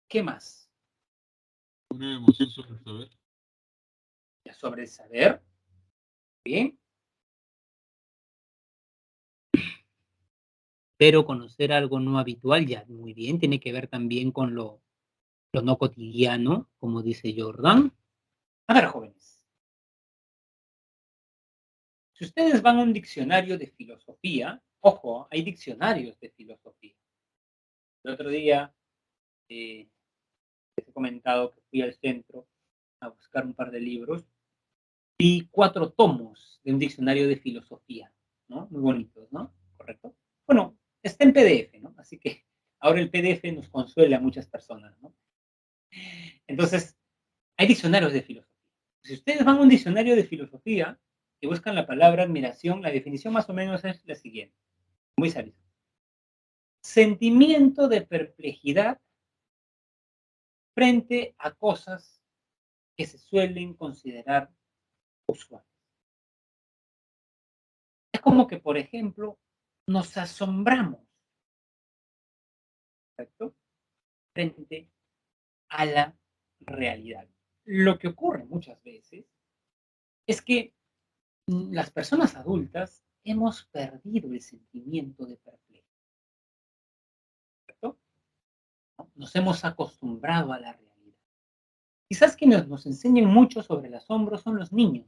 ¿Qué más? Una emoción sobre el saber. Ya sobre el saber. Bien. Pero conocer algo no habitual, ya muy bien, tiene que ver también con lo no cotidiano, como dice Jordan. A ver, jóvenes. Si ustedes van a un diccionario de filosofía, ojo, hay diccionarios de filosofía. El otro día les he comentado que fui al centro a buscar un par de libros. Vi 4 tomos de un diccionario de filosofía, ¿no? Muy bonitos, ¿no? ¿Correcto? Bueno, está en PDF, ¿no? Así que ahora el PDF nos consuela a muchas personas, ¿no? Entonces, hay diccionarios de filosofía. Si ustedes van a un diccionario de filosofía y buscan la palabra admiración, la definición más o menos es la siguiente. Muy sabio. sentimiento de perplejidad frente a cosas que se suelen considerar usuales. Es como que, por ejemplo, nos asombramos, ¿correcto? Frente a la realidad. Lo que ocurre muchas veces es que las personas adultas hemos perdido el sentimiento de perplejidad, ¿correcto? Nos hemos acostumbrado a la realidad. Quizás quienes nos enseñan mucho sobre el asombro son los niños.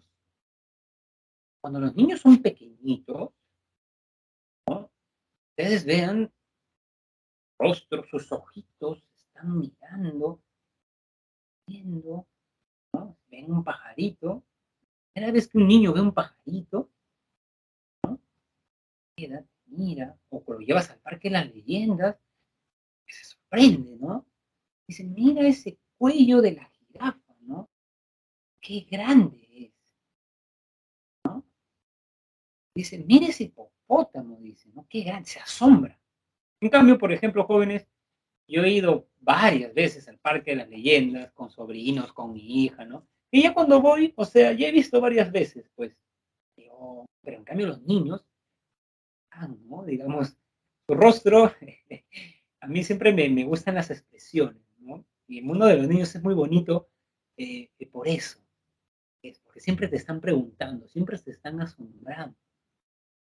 Cuando los niños son pequeñitos, ¿no? Ustedes vean rostros, sus ojitos, están mirando, viendo, ¿no? Ven un pajarito. Cada vez que un niño ve un pajarito, ¿no? Queda, mira, o lo llevas al parque de las leyendas, que se sorprende, ¿no? Dice, mira ese cuello de la jirafa, ¿no? Qué grande es, ¿no? Dice, mira ese hipopótamo, dice, ¿no? Qué grande, se asombra. En cambio, por ejemplo, jóvenes, yo he ido varias veces al Parque de las Leyendas con sobrinos, con mi hija, ¿no? Y ya cuando voy, o sea, ya he visto varias veces, pues, pero en cambio los niños, ¿no? Digamos, su rostro, a mí siempre me gustan las expresiones, ¿no? Y el mundo de los niños es muy bonito por eso, es porque siempre te están preguntando, siempre te están asombrando.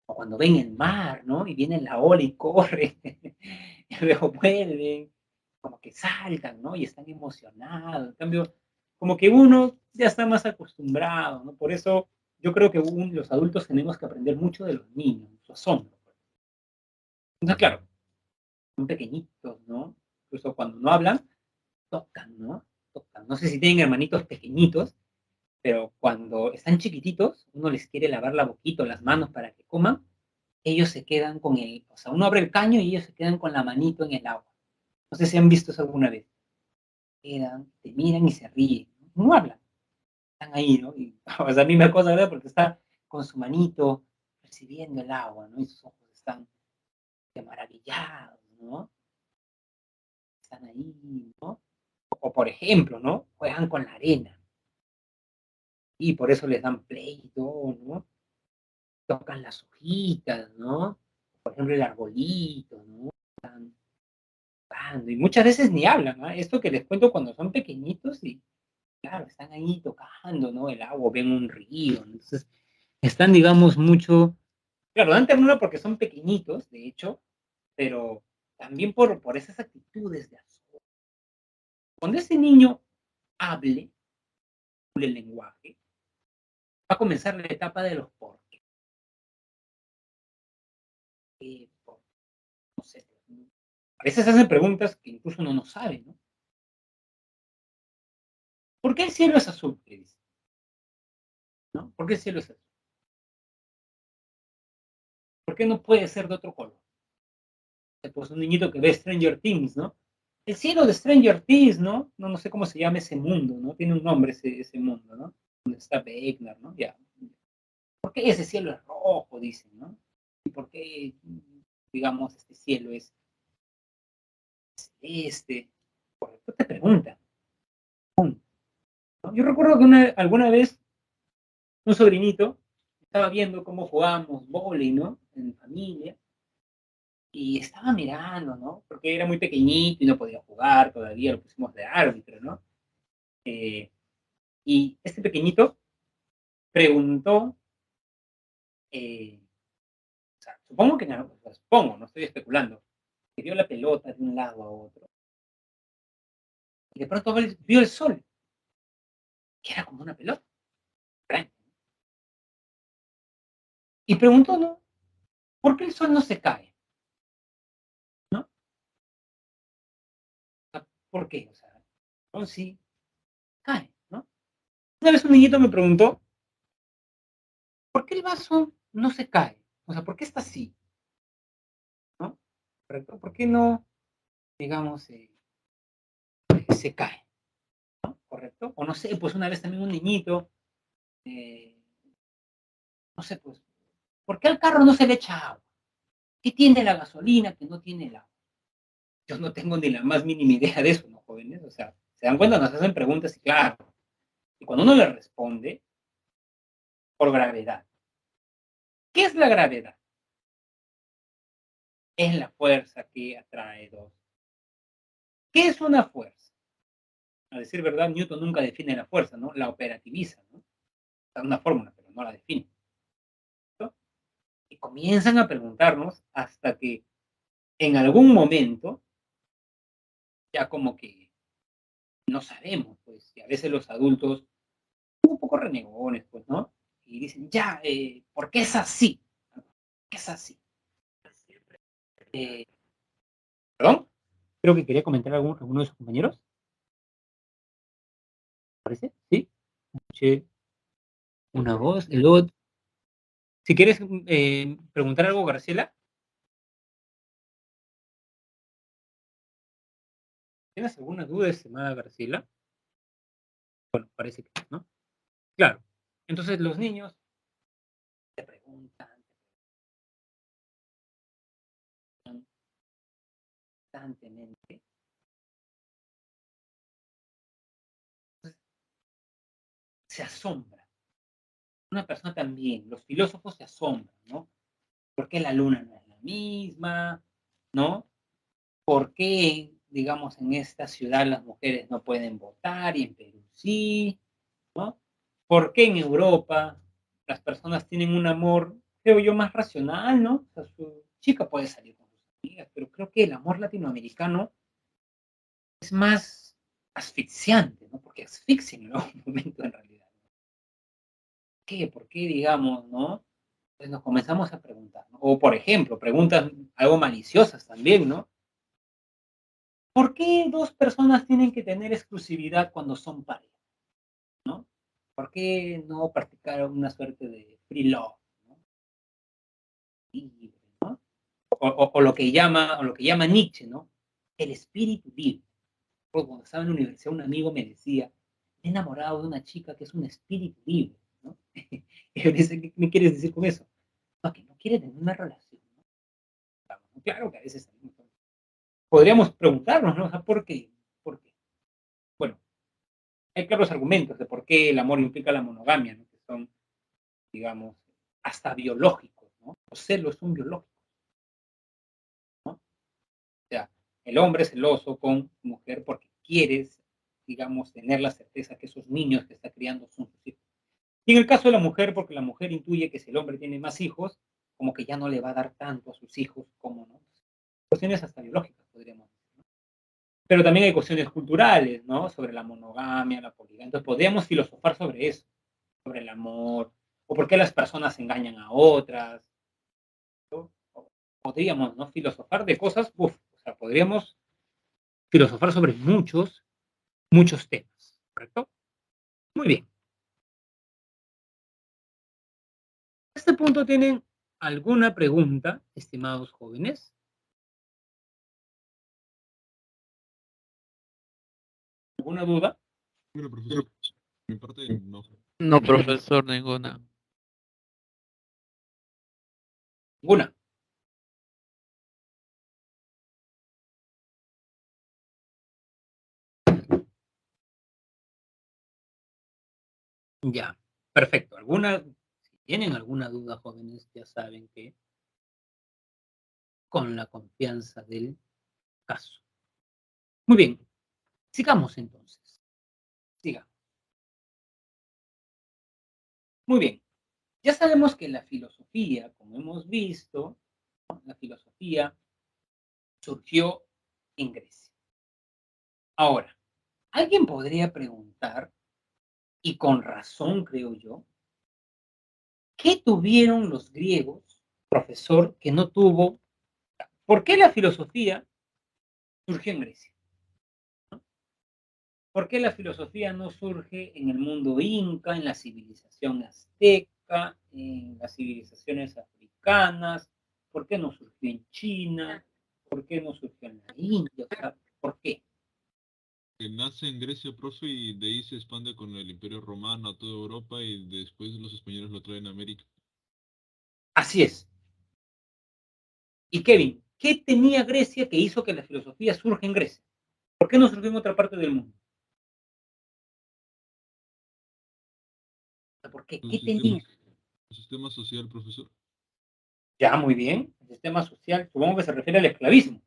O cuando ven el mar, ¿no? Y viene la ola y corre, y luego vuelven, como que saltan, ¿no? Y están emocionados. En cambio, como que uno ya está más acostumbrado, ¿no? Por eso yo creo que los adultos tenemos que aprender mucho de los niños, su asombro. Entonces, claro, son pequeñitos, ¿no? Incluso cuando no hablan, tocan, ¿no? Tocan. No sé si tienen hermanitos pequeñitos, pero cuando están chiquititos, uno les quiere lavar la boquita o las manos para que coman, ellos se quedan con el, o sea, uno abre el caño y ellos se quedan con la manito en el agua. No sé si han visto eso alguna vez. Quedan, te miran y se ríen. No hablan, están ahí, ¿no? Y, o sea, a mí me acosa, ¿verdad? Porque está con su manito percibiendo el agua, ¿no? Y sus ojos están maravillados, ¿no? Están ahí, ¿no? O por ejemplo, ¿no? Juegan con la arena. Y por eso les dan play y todo, ¿no? Tocan las hojitas, ¿no? Por ejemplo, el arbolito, ¿no? Están tocando. Y muchas veces ni hablan, ¿no? Esto que les cuento cuando son pequeñitos y, claro, están ahí tocando, ¿no? El agua, ven un río. ¿No? Entonces, están, digamos, mucho. Claro, dan ternura porque son pequeñitos, de hecho, pero también por esas actitudes de asombro. Cuando ese niño hable el lenguaje, va a comenzar la etapa de los por qué. No sé. A veces hacen preguntas que incluso uno no sabe, ¿no? ¿Por qué el cielo es azul? Le dice, ¿no? ¿Por qué el cielo es azul? ¿Por qué no puede ser de otro color? Pues un niñito que ve Stranger Things, ¿no? El cielo de Stranger Things, ¿no? No sé cómo se llama ese mundo, ¿no? Tiene un nombre ese mundo, ¿no? Donde está Wegner, ¿no? Ya. ¿Por qué ese cielo es rojo? Dicen, ¿no? ¿Y por qué, digamos, este cielo es celeste? ¿Por qué te preguntan? ¿No? Yo recuerdo que alguna vez un sobrinito estaba viendo cómo jugábamos vóley, ¿no? En familia. Y estaba mirando, ¿no? Porque era muy pequeñito y no podía jugar todavía, lo pusimos de árbitro, ¿no? Y este pequeñito preguntó, o sea, supongo que no, supongo, no estoy especulando, que dio la pelota de un lado a otro. Y de pronto vio el sol, que era como una pelota. Y preguntó, ¿no? ¿Por qué el sol no se cae? ¿No? O sea, ¿por qué? O sea, no, sí, cae, ¿no? Una vez un niñito me preguntó, ¿por qué el vaso no se cae? O sea, ¿por qué está así? ¿No? ¿Correcto? ¿Por qué no, digamos, se cae? ¿No? ¿Correcto? O no sé, pues una vez también un niñito, eh, no sé, pues, ¿por qué al carro no se le echa agua? ¿Qué tiene la gasolina que no tiene el agua? Yo no tengo ni la más mínima idea de eso, ¿no, jóvenes? O sea, se dan cuenta, nos hacen preguntas y claro, y cuando uno le responde, por gravedad. ¿Qué es la gravedad? Es la fuerza que atrae dos. ¿Qué es una fuerza? A decir verdad, Newton nunca define la fuerza, ¿no? La operativiza, ¿no? Da una fórmula, pero no la define. ¿No? Y comienzan a preguntarnos hasta que en algún momento, ya como que no sabemos, pues, y a veces los adultos, un poco renegones, pues, ¿no? Y dicen, ya, ¿por qué es así? ¿Por qué es así? Eh, ¿Perdón? Creo que quería comentar alguno de sus compañeros. ¿Parece? ¿Sí? Escuché una voz. Y luego, si quieres preguntar algo, Graciela, ¿tienes alguna duda, estimada Graciela? Bueno, parece que no. Claro. Entonces los niños te preguntan constantemente. Se asombra. Una persona también, los filósofos se asombran, ¿no? ¿Por qué la luna no es la misma? ¿No? ¿Por qué, digamos, en esta ciudad las mujeres no pueden votar y en Perú sí? ¿No? ¿Por qué en Europa las personas tienen un amor, creo yo, más racional, ¿no? O sea, su chica puede salir con sus amigas, pero creo que el amor latinoamericano es más asfixiante, ¿no? Porque asfixia en algún momento en realidad. ¿Qué? ¿Por qué, digamos, no? Pues nos comenzamos a preguntar, ¿no? O, por ejemplo, preguntas algo maliciosas también, ¿no? ¿Por qué dos personas tienen que tener exclusividad cuando son pareja? ¿No? ¿Por qué no practicar una suerte de free love? ¿No? Libre, ¿no? O lo que llama Nietzsche, ¿no? El espíritu libre. Porque cuando estaba en la universidad, un amigo me decía, me he enamorado de una chica que es un espíritu libre, ¿no? Y yo le decía, ¿qué me quieres decir con eso? No, que no quiere tener una relación, ¿no? Claro que a veces podríamos preguntarnos, ¿no? O sea, ¿por qué? ¿Por qué? Bueno, hay claros argumentos de por qué el amor implica la monogamia, ¿no? Que son, digamos, hasta biológicos, ¿no? Los celos son biológicos, ¿no? O sea, el hombre es celoso con su mujer porque quieres, digamos, tener la certeza que esos niños que está criando son sus hijos. Y en el caso de la mujer, porque la mujer intuye que si el hombre tiene más hijos, como que ya no le va a dar tanto a sus hijos como, ¿no? Cuestiones hasta biológicas, podríamos decir. Pero también hay cuestiones culturales, ¿no? Sobre la monogamia, la poligamia. Entonces podríamos filosofar sobre eso, sobre el amor, o por qué las personas engañan a otras. ¿No? Podríamos, ¿no? Filosofar de cosas, uf, o sea, podríamos filosofar sobre muchos temas, ¿correcto? Muy bien. ¿A este punto tienen alguna pregunta, estimados jóvenes? ¿Alguna duda? Bueno, profesor, mi parte no. No, profesor, ninguna. ¿Alguna? Ya, perfecto. Si tienen alguna duda, jóvenes, ya saben que con la confianza del caso. Muy bien, sigamos entonces. Sigamos. Muy bien. Ya sabemos que la filosofía, como hemos visto, ¿no? La filosofía surgió en Grecia. Ahora, alguien podría preguntar, y con razón creo yo, ¿qué tuvieron los griegos, profesor, que no tuvo? ¿Por qué la filosofía surgió en Grecia? ¿No? ¿Por qué la filosofía no surge en el mundo inca, en la civilización azteca, en las civilizaciones africanas? ¿Por qué no surgió en China? ¿Por qué no surgió en la India? O sea, ¿por qué? Que nace en Grecia, profe, y de ahí se expande con el Imperio Romano a toda Europa y después los españoles lo traen a América. Así es. Y Kevin, ¿Qué tenía Grecia que hizo que la filosofía surja en Grecia? ¿Por qué no surgió en otra parte del mundo? ¿Por qué? ¿Qué tenía? El sistema social, profesor. Ya, muy bien. El sistema social, supongo que se refiere al esclavismo.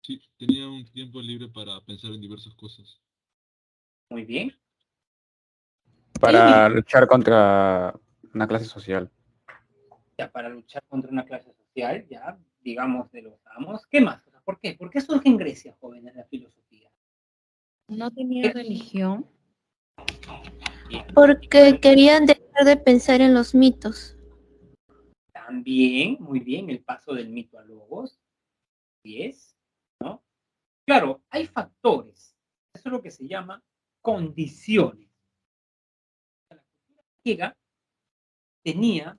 Sí, tenía un tiempo libre para pensar en diversas cosas. Muy bien. Para luchar contra una clase social. Ya, para luchar contra una clase social, ya, digamos, de los amos. ¿Qué más? O sea, ¿por qué? ¿Por qué surge en Grecia, jóvenes, la filosofía? No tenía religión. Porque querían dejar de pensar en los mitos. También, muy bien, el paso del mito a logos. 10, ¿no? Claro, hay factores. Eso es lo que se llama condiciones. La cultura griega tenía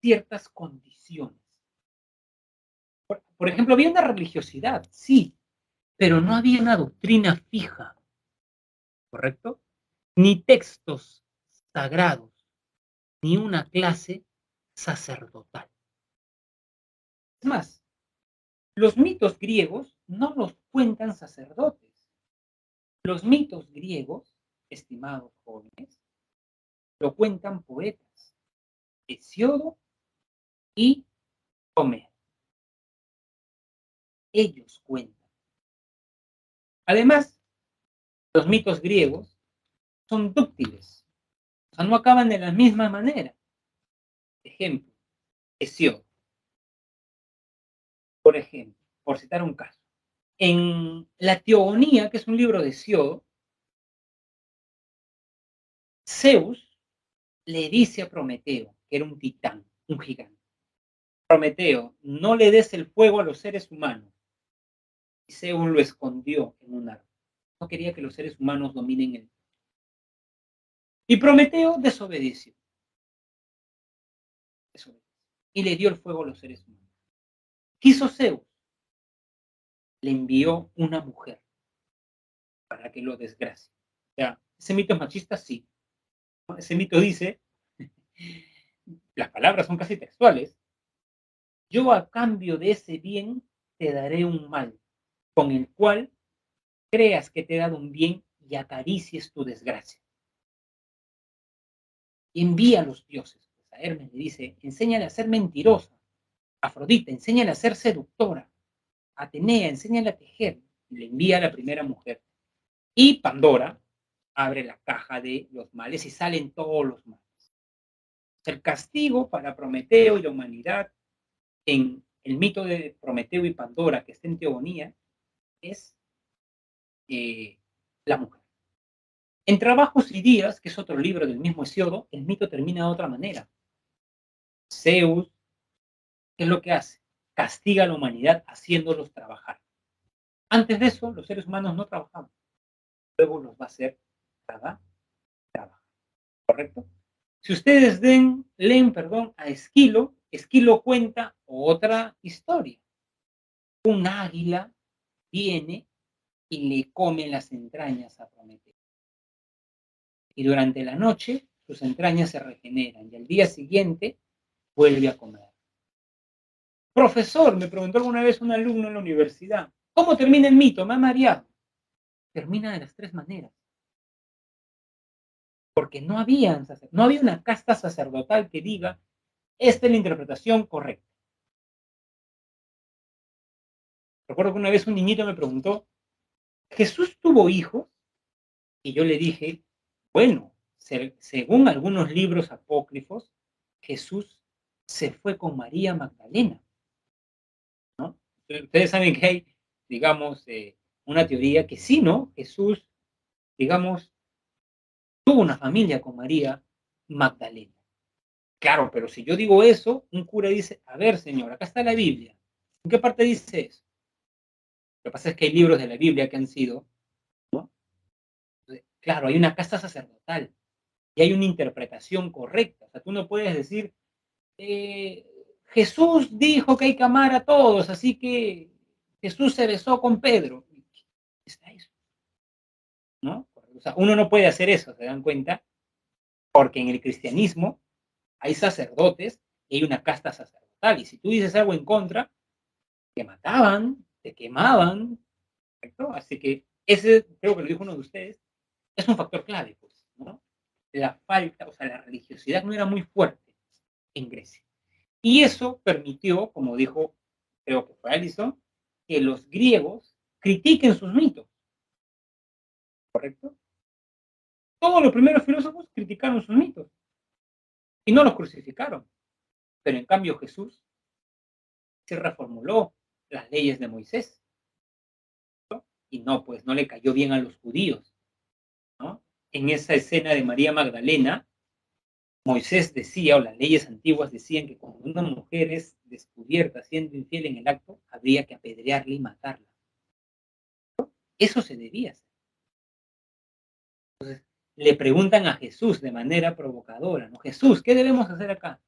ciertas condiciones. Por ejemplo, había una religiosidad, sí, pero no había una doctrina fija, ¿correcto? Ni textos sagrados, ni una clase sacerdotal. Es más, los mitos griegos no los cuentan sacerdotes. Los mitos griegos, estimados jóvenes, lo cuentan poetas, Hesiodo y Homero. Ellos cuentan. Además, los mitos griegos son dúctiles, o sea, no acaban de la misma manera. Ejemplo, Hesiodo. Por ejemplo, por citar un caso. En la Teogonía, que es un libro de Hesiodo, Zeus le dice a Prometeo, que era un titán, un gigante. Prometeo, no le des el fuego a los seres humanos. Y Zeus lo escondió en un árbol. No quería que los seres humanos dominen el fuego. Y Prometeo desobedeció. Y le dio el fuego a los seres humanos. ¿Qué hizo Zeus? Le envió una mujer para que lo desgracie. O sea, ¿ese mito es machista? Sí. Ese mito dice, las palabras son casi textuales, yo a cambio de ese bien te daré un mal, con el cual creas que te he dado un bien y acaricies tu desgracia. Y envía a los dioses. Pues a Hermes le dice, enséñale a ser mentirosa. Afrodita, enséñale a ser seductora. Atenea, enséñale a tejer. Y le envía a la primera mujer. Y Pandora abre la caja de los males y salen todos los males. El castigo para Prometeo y la humanidad en el mito de Prometeo y Pandora, que está en Teogonía, es la mujer. En Trabajos y Días, que es otro libro del mismo Hesiodo, el mito termina de otra manera. Zeus, ¿qué es lo que hace? Castiga a la humanidad haciéndolos trabajar. Antes de eso, los seres humanos no trabajaban. Luego los va a hacer trabajar. ¿Correcto? Si ustedes leen a Esquilo, Esquilo cuenta otra historia. Un águila viene y le come las entrañas a Prometeo. Y durante la noche sus entrañas se regeneran y al día siguiente vuelve a comer. Profesor, me preguntó alguna vez un alumno en la universidad, ¿cómo termina el mito? Me ha mareado. Termina de las 3 maneras. Porque no había una casta sacerdotal que diga, esta es la interpretación correcta. Recuerdo que una vez un niñito me preguntó, ¿Jesús tuvo hijos? Y yo le dije, bueno, según algunos libros apócrifos, Jesús se fue con María Magdalena, ¿no? Ustedes saben que hay, digamos, una teoría que sí, ¿no? Jesús, digamos, tuvo una familia con María Magdalena. Claro, pero si yo digo eso, un cura dice, a ver, señor, acá está la Biblia. ¿En qué parte dice eso? Lo que pasa es que hay libros de la Biblia que han sido, ¿no? Claro, hay una casta sacerdotal y hay una interpretación correcta. O sea, tú no puedes decir, Jesús dijo que hay que amar a todos, así que Jesús se besó con Pedro. ¿Qué está eso? ¿No? O sea, uno no puede hacer eso, ¿se dan cuenta? Porque en el cristianismo hay sacerdotes y hay una casta sacerdotal. Y si tú dices algo en contra, te mataban, te quemaban, ¿correcto? Así que ese, creo que lo dijo uno de ustedes, es un factor clave, pues, ¿no? La falta, o sea, la religiosidad no era muy fuerte en Grecia. Y eso permitió, como dijo, creo que fue Allison, que los griegos critiquen sus mitos, ¿correcto? Todos los primeros filósofos criticaron sus mitos y no los crucificaron. Pero en cambio Jesús se reformuló las leyes de Moisés, ¿no? Y no, pues no le cayó bien a los judíos, ¿no? En esa escena de María Magdalena, Moisés decía, o las leyes antiguas decían que cuando una mujer es descubierta siendo infiel en el acto, habría que apedrearla y matarla. Eso se debía hacer. Entonces, le preguntan a Jesús de manera provocadora, ¿no? Jesús, ¿qué debemos hacer acá?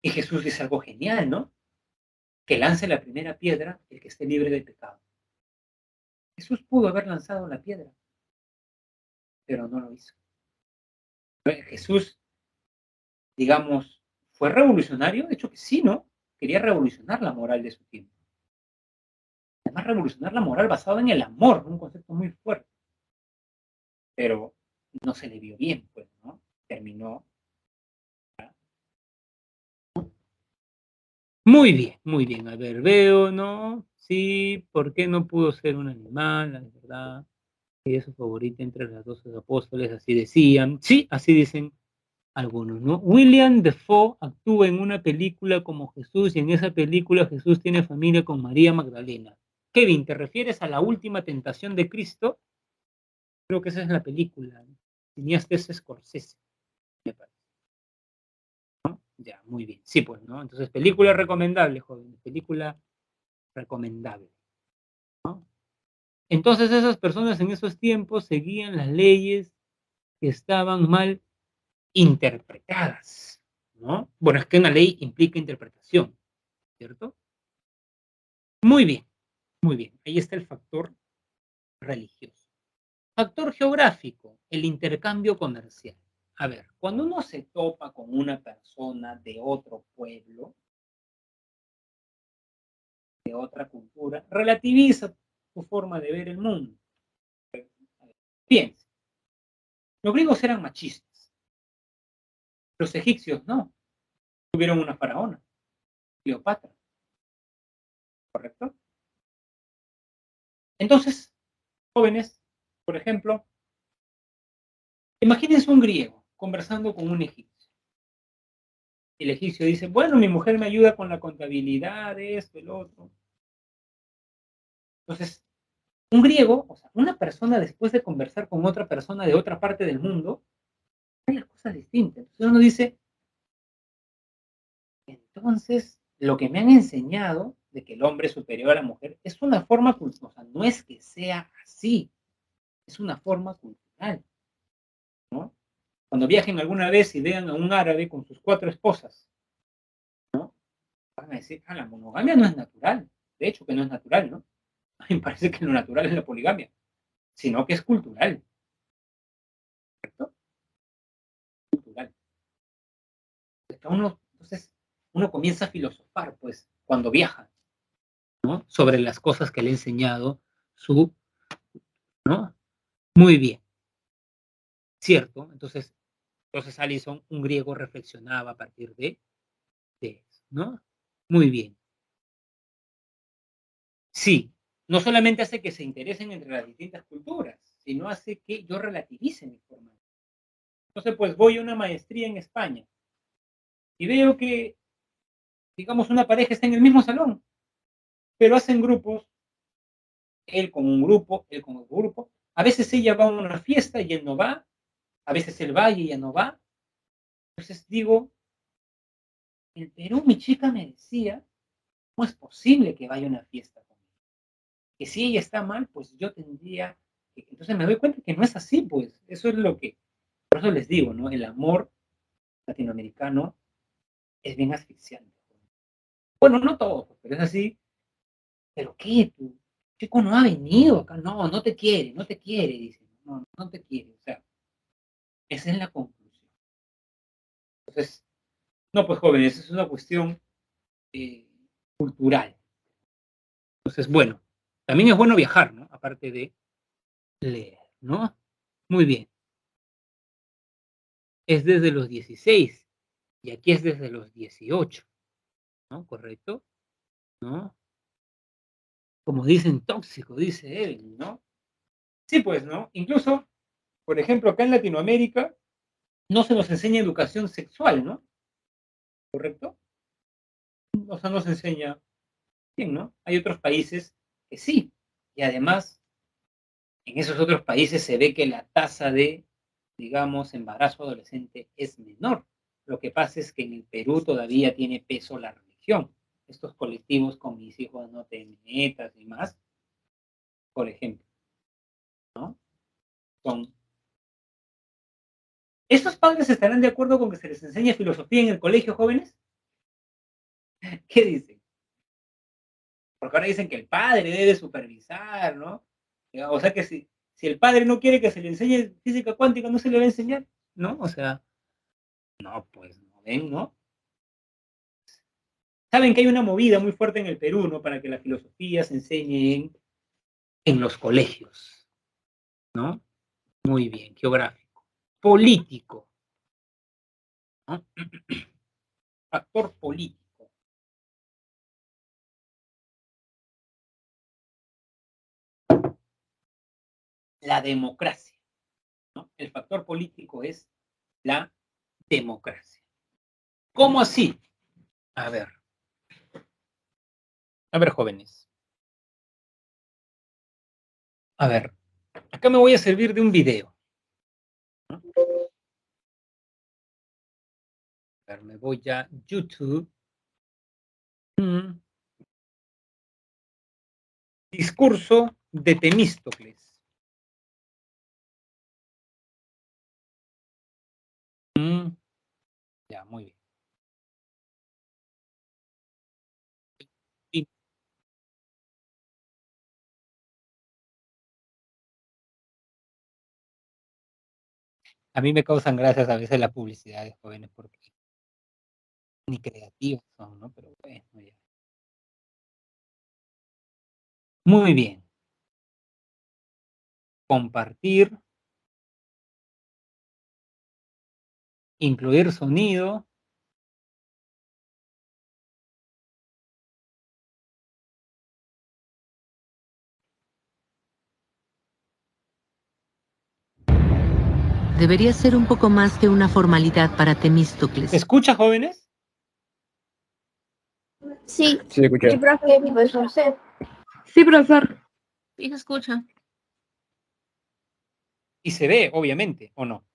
Y Jesús dice algo genial, ¿no? Que lance la primera piedra el que esté libre de pecado. Jesús pudo haber lanzado la piedra, pero no lo hizo. Jesús, digamos, fue revolucionario, de hecho que sí, ¿no? Quería revolucionar la moral de su tiempo. Además, revolucionar la moral basada en el amor, un concepto muy fuerte. Pero no se le vio bien, pues, ¿no? Terminó. Muy bien, muy bien. A ver, veo, ¿no? Sí, ¿por qué no pudo ser un animal? La verdad, que es su favorita entre las 12 apóstoles, así decían. Sí, así dicen algunos, ¿no? William Defoe actúa en una película como Jesús y en esa película Jesús tiene familia con María Magdalena. Kevin, ¿te refieres a la última tentación de Cristo? Creo que esa es la película, ¿no? Cineasta es Scorsese, me parece. ¿No? Ya, muy bien. Sí, pues, ¿no? Entonces, película recomendable, joven, película recomendable, ¿no? Entonces, esas personas en esos tiempos seguían las leyes que estaban mal interpretadas, ¿no? Bueno, es que una ley implica interpretación, ¿cierto? Muy bien, muy bien. Ahí está el factor religioso. Factor geográfico, el intercambio comercial. A ver, cuando uno se topa con una persona de otro pueblo, de otra cultura, relativiza su forma de ver el mundo. Piensa, los griegos eran machistas, los egipcios no, tuvieron una faraona, Cleopatra, ¿correcto? Entonces, jóvenes, por ejemplo, imagínense un griego conversando con un egipcio. El egipcio dice, bueno, mi mujer me ayuda con la contabilidad, esto, el otro. Entonces, un griego, o sea, una persona después de conversar con otra persona de otra parte del mundo, hay las cosas distintas. Entonces uno dice, entonces, lo que me han enseñado de que el hombre es superior a la mujer es una forma cultural, o sea, no es que sea así, es una forma cultural, ¿no? Cuando viajen alguna vez y vean a un árabe con sus 4 esposas, ¿no? Van a decir, la monogamia no es natural, de hecho que no es natural, ¿no? A mí me parece que lo natural es la poligamia, sino que es cultural, ¿cierto? Cultural. Entonces, uno comienza a filosofar, pues, cuando viaja, ¿no? Sobre las cosas que le ha enseñado ¿no? Muy bien, ¿cierto? Entonces Allison, un griego, reflexionaba a partir de eso, ¿no? Muy bien. Sí, no solamente hace que se interesen entre las distintas culturas, sino hace que yo relativice mi forma. Entonces, pues voy a una maestría en España y veo que, digamos, una pareja está en el mismo salón, pero hacen grupos, él con un grupo, él con otro grupo. A veces ella va a una fiesta y él no va, a veces él va y ella no va. Entonces digo, en Perú mi chica me decía, ¿cómo es posible que vaya a una fiesta conmigo? Que si ella está mal, pues yo tendría que... Entonces me doy cuenta que no es así, pues. Eso es lo que... Por eso les digo, ¿no? El amor latinoamericano es bien asfixiante. Bueno, no todo, pero es así. ¿Pero qué? Tu chico no ha venido acá. No, no te quiere, no te quiere, dice. No, no te quiere. O sea, esa es la conclusión. Entonces, no, pues jóvenes, es una cuestión cultural. Entonces, bueno, también es bueno viajar, ¿no? Aparte de leer, ¿no? Muy bien. Es desde los 16 y aquí es desde los 18, ¿no? ¿Correcto? ¿No? Como dicen, tóxico, dice Evelyn, ¿no? Sí, pues, ¿no? Incluso, por ejemplo, acá en Latinoamérica no se nos enseña educación sexual, ¿no? ¿Correcto? O sea, no se enseña bien, ¿no? Hay otros países que sí. Y además, en esos otros países se ve que la tasa de, digamos, embarazo adolescente es menor. Lo que pasa es que en el Perú todavía tiene peso la religión. Estos colectivos con mis hijos no te metas y más, por ejemplo, ¿no? Son... ¿Estos padres estarán de acuerdo con que se les enseñe filosofía en el colegio, jóvenes? ¿Qué dicen? Porque ahora dicen que el padre debe supervisar, ¿no? O sea que si el padre no quiere que se le enseñe física cuántica, no se le va a enseñar, ¿no? O sea, no, pues, ¿no ven, no? Saben que hay una movida muy fuerte en el Perú, ¿no? Para que la filosofía se enseñe en los colegios, ¿no? Muy bien, geográfico. Político, ¿no? Factor político. La democracia, ¿no? El factor político es la democracia. ¿Cómo así? A ver, jóvenes. A ver, acá me voy a servir de un video. ¿No? A ver, me voy a YouTube. Discurso de Temístocles. Ya, muy bien. Sí. A mí me causan gracias a veces las publicidades, jóvenes, porque ni creativas son, ¿no? Pero bueno, ya. Muy bien. Compartir. Incluir sonido. Debería ser un poco más que una formalidad para Temístocles. ¿Se escucha, jóvenes? Sí, Sí, escuché. sí, profe, profesor. Sí, profesor. Sí, se escucha. Y se ve, obviamente, ¿o no?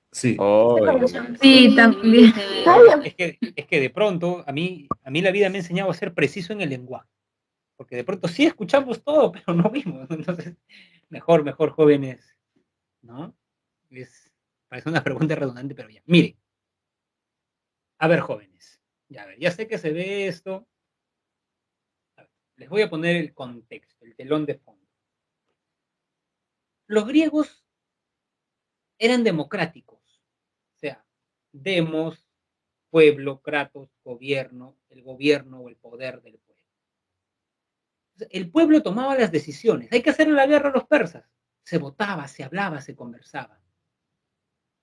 Sí. Oh, Sí, también. Es que de pronto a mí la vida me ha enseñado a ser preciso en el lenguaje. Porque de pronto sí escuchamos todo, pero no vimos. Entonces, mejor, jóvenes, ¿no? Parece una pregunta redundante, pero ya. Miren. A ver, jóvenes. Ya sé que se ve esto. A ver, les voy a poner el contexto, el telón de fondo. Los griegos eran democráticos. O sea, demos, pueblo, kratos, gobierno, el gobierno o el poder del pueblo. El pueblo tomaba las decisiones. Hay que hacerle la guerra a los persas. Se votaba, se hablaba, se conversaba.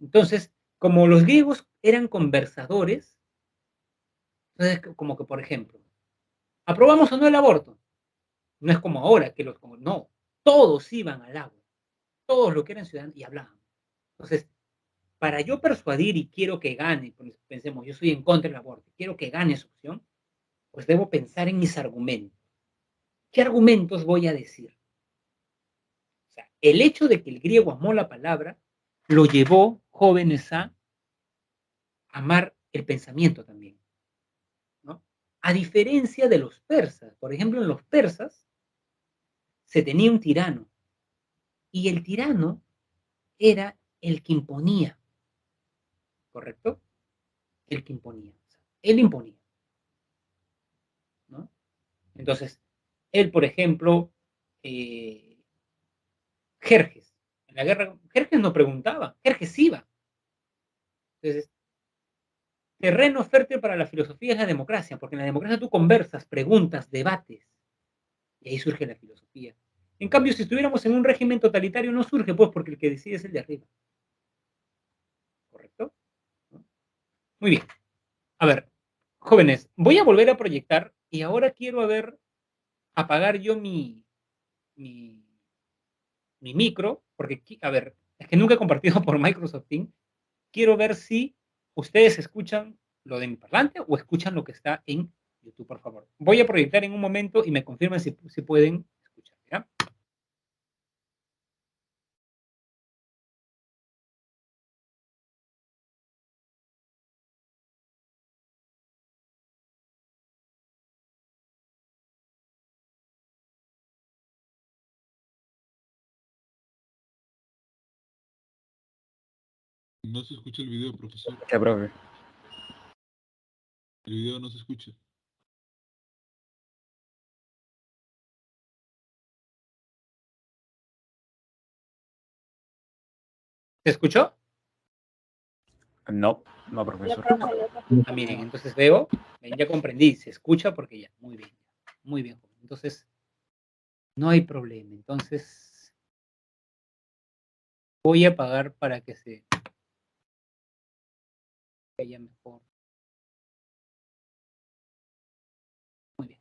Entonces, como los griegos eran conversadores, entonces, como que, por ejemplo, ¿aprobamos o no el aborto? No es como ahora, que no, todos iban al agua, todos los que eran ciudadanos y hablaban. Entonces, para yo persuadir y quiero que gane, pensemos, yo soy en contra del aborto, quiero que gane esa opción, pues debo pensar en mis argumentos. ¿Qué argumentos voy a decir? O sea, el hecho de que el griego amó la palabra lo llevó, jóvenes, a amar el pensamiento también, ¿no? A diferencia de los persas. Por ejemplo, en los persas se tenía un tirano y el tirano era el que imponía, ¿correcto? El que imponía. O sea, él imponía, ¿no? Entonces, él, por ejemplo, Jerjes, en la guerra, Jerjes no preguntaba, Jerjes iba. Entonces, terreno fértil para la filosofía es la democracia, porque en la democracia tú conversas, preguntas, debates, Y ahí surge la filosofía. En cambio, si estuviéramos en un régimen totalitario, no surge, pues, porque el que decide es el de arriba. ¿Correcto? Muy bien. A ver, jóvenes, voy a volver a proyectar y ahora quiero apagar yo mi micro, porque, a ver, es que nunca he compartido por Microsoft Teams. Quiero ver si ustedes escuchan lo de mi parlante o escuchan lo que está en YouTube, por favor. Voy a proyectar en un momento y me confirman si pueden escuchar, ¿ya? No se escucha el video, profesor. ¿Qué, profe? El video no se escucha. ¿Se escuchó? No, no, profesor. Ah, miren, entonces veo, ya comprendí, se escucha porque ya, muy bien, muy bien. Entonces, no hay problema. Entonces, voy a apagar para que se vaya mejor. Muy bien.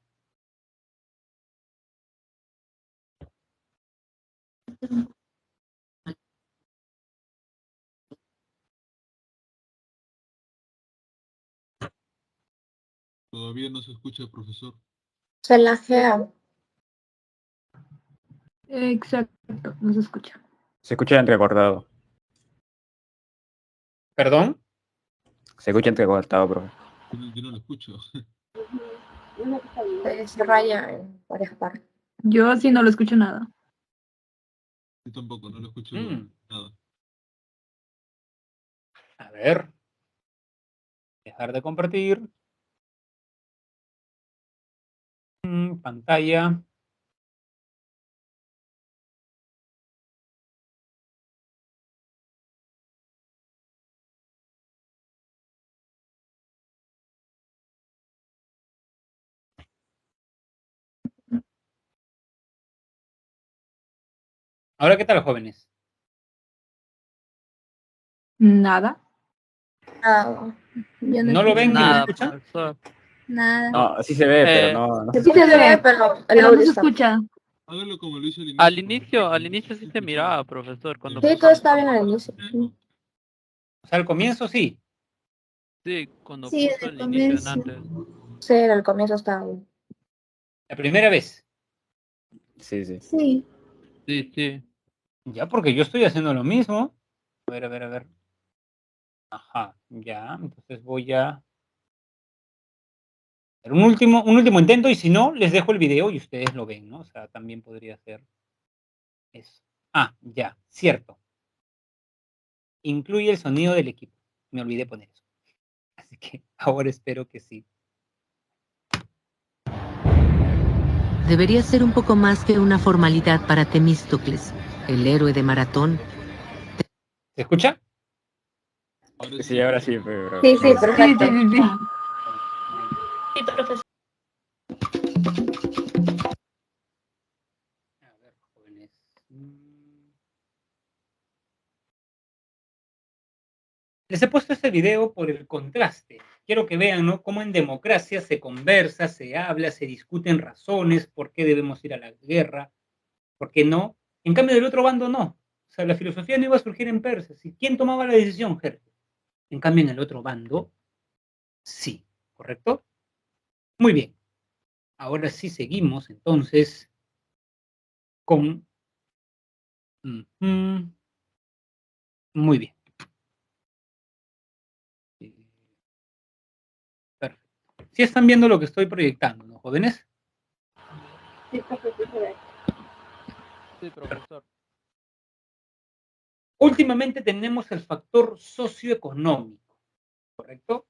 Todavía no se escucha, profesor. Se lajea. Exacto, no se escucha. Se escucha entrecortado. ¿Perdón? Se escucha entrecortado, profe. Yo no lo escucho. Se raya en varias partes. Yo sí no lo escucho nada. Yo tampoco, no lo escucho nada. A ver. Dejar de compartir. Pantalla. Ahora, ¿qué tal, jóvenes? Nada. Nada. Yo ¿No lo ven ni lo Nada, escuchan? profesor. Nada. No, sí se ve, pero no. Sí se ve, pero el Pero no audio se está. escucha. Hágalo como lo hice al inicio. Al inicio sí se miraba, profesor, cuando Sí, todo está bien al inicio. O sea, al comienzo sí. sí, cuando Sí, puso al el inicio en comienzo. antes. Sí, al comienzo estaba bien. La primera vez. Sí, sí. Sí. Sí, sí. Ya, porque yo estoy haciendo lo mismo. A ver, a ver, a ver. Ajá, ya. Entonces voy a hacer un último intento y si no, les dejo el video y ustedes lo ven, ¿no? O sea, también podría ser eso. Ah, ya, cierto. Incluye el sonido del equipo. Me olvidé poner eso. Así que ahora espero que sí. Debería ser un poco más que una formalidad para Temístocles, el héroe de Maratón. ¿Se escucha? Sí, ahora sí, pero... Sí, sí, perfecto. Sí, profesor. A ver, jóvenes. Les he puesto este video por el contraste. Quiero que vean, ¿no? Cómo en democracia se conversa, se habla, se discuten razones, por qué debemos ir a la guerra, por qué no. En cambio, del otro bando no. O sea, la filosofía no iba a surgir en Persia. ¿Y quién tomaba la decisión, Jerjes? En cambio, en el otro bando, sí. ¿Correcto? Muy bien. Ahora sí seguimos, entonces, con... Muy bien. Perfecto. ¿Sí están viendo lo que estoy proyectando, no, jóvenes? Sí, profesor. Sí, profesor. Últimamente tenemos el factor socioeconómico, ¿correcto?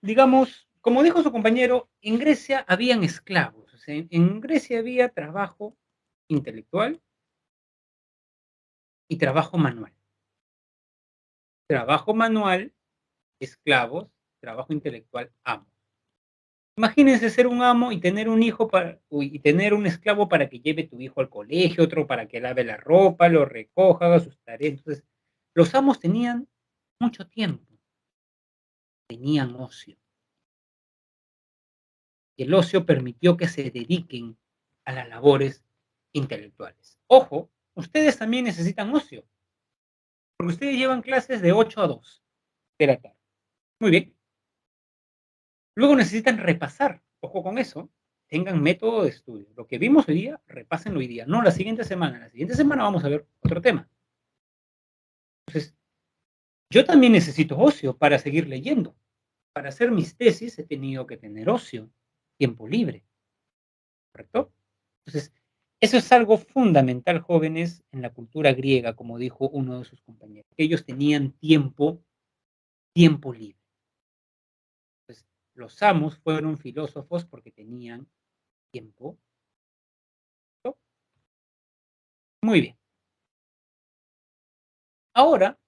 Digamos, como dijo su compañero, en Grecia habían esclavos. O sea, en Grecia había trabajo intelectual y trabajo manual. Trabajo manual, esclavos, trabajo intelectual, amos. Imagínense ser un amo y tener un hijo y tener un esclavo para que lleve tu hijo al colegio, otro para que lave la ropa, lo recoja, haga sus tareas. Entonces, los amos tenían mucho tiempo, tenían ocio. Y el ocio permitió que se dediquen a las labores intelectuales. Ojo, ustedes también necesitan ocio, porque ustedes llevan clases de 8 a 2 de la tarde. Muy bien. Luego necesitan repasar. Ojo con eso. Tengan método de estudio. Lo que vimos hoy día, repásenlo hoy día. No la siguiente semana. La siguiente semana vamos a ver otro tema. Entonces, yo también necesito ocio para seguir leyendo. Para hacer mis tesis he tenido que tener ocio, tiempo libre. ¿Correcto? Entonces, eso es algo fundamental, jóvenes, en la cultura griega, como dijo uno de sus compañeros. Ellos tenían tiempo libre. Entonces, los amos fueron filósofos porque tenían tiempo. ¿No? Muy bien. Ahora,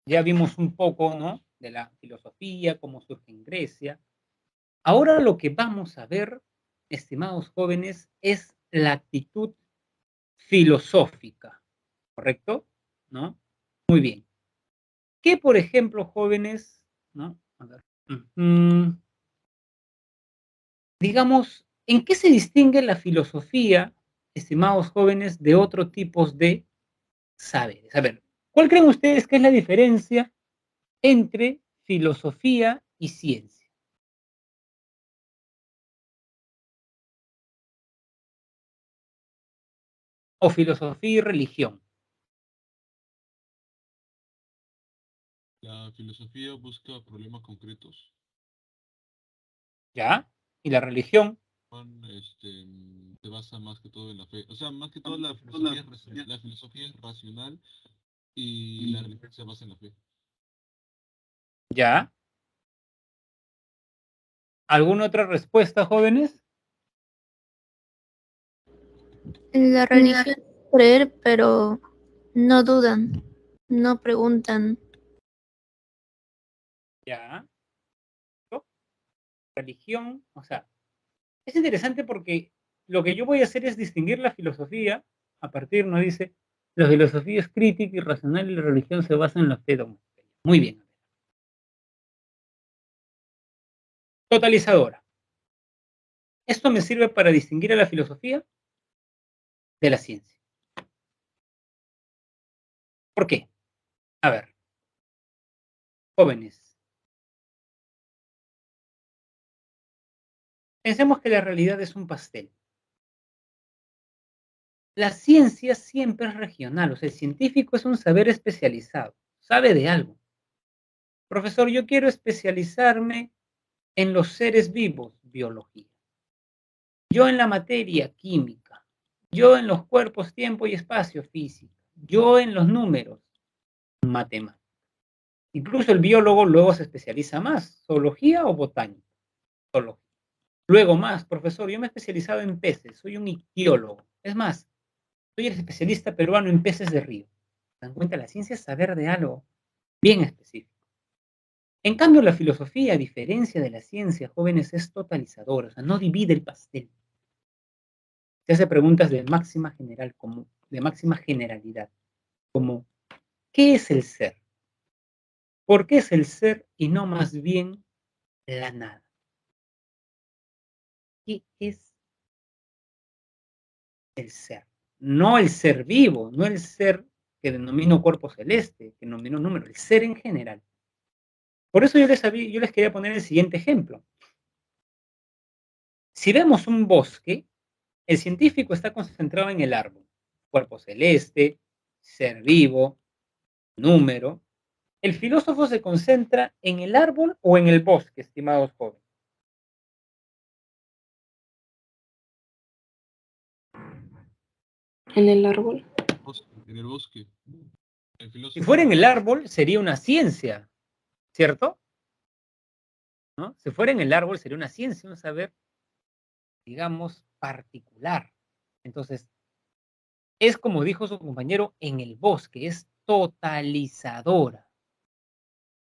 ya vimos un poco, ¿no?, de la filosofía, cómo surge en Grecia. Ahora lo que vamos a ver, estimados jóvenes, es la actitud filosófica, ¿correcto? ¿No? Muy bien. ¿Qué, por ejemplo, jóvenes, ¿no? A ver. Digamos, ¿en qué se distingue la filosofía, estimados jóvenes, de otros tipos de saberes? A ver, ¿cuál creen ustedes que es la diferencia entre filosofía y ciencia? O filosofía y religión. La filosofía busca problemas concretos. ¿Ya? ¿Y la religión? Se basa más que todo en la fe. O sea, más que todo la filosofía es racional y la religión se basa en la fe. ¿Ya? ¿Alguna otra respuesta, jóvenes? La religión es creer, pero no dudan, no preguntan. ¿Ya? ¿No? Religión, o sea, es interesante porque lo que yo voy a hacer es distinguir la filosofía a partir, nos dice, la filosofía es crítica y racional y la religión se basa en la fe dogmática. Muy bien. Totalizadora. Esto me sirve para distinguir a la filosofía de la ciencia. ¿Por qué? A ver, jóvenes, pensemos que la realidad es un pastel. La ciencia siempre es regional, o sea, el científico es un saber especializado, sabe de algo. Profesor, yo quiero especializarme en los seres vivos, biología. Yo en la materia, química. Yo en los cuerpos, tiempo y espacio, física. Yo en los números, matemáticas. Incluso el biólogo luego se especializa más, zoología o botánica. Zoología. Luego más, profesor, yo me he especializado en peces, soy un ictiólogo. Es más, soy el especialista peruano en peces de río. ¿Se dan cuenta? La ciencia es saber de algo bien específico. En cambio, la filosofía, a diferencia de la ciencia, jóvenes, es totalizadora, o sea, no divide el pastel. Se hace preguntas de máxima generalidad, como ¿qué es el ser? ¿Por qué es el ser y no más bien la nada? ¿Qué es el ser? No el ser vivo, no el ser que denomino cuerpo celeste, que denomino número, el ser en general. Por eso yo les quería poner el siguiente ejemplo. Si vemos un bosque, el científico está concentrado en el árbol, cuerpo celeste, ser vivo, número. El filósofo se concentra en el árbol o en el bosque, estimados jóvenes. En el árbol. En el bosque. Si fuera en el árbol, sería una ciencia, ¿cierto? ¿No? Si fuera en el árbol, sería una ciencia, un saber, digamos, particular. Entonces, es como dijo su compañero, en el bosque, es totalizadora.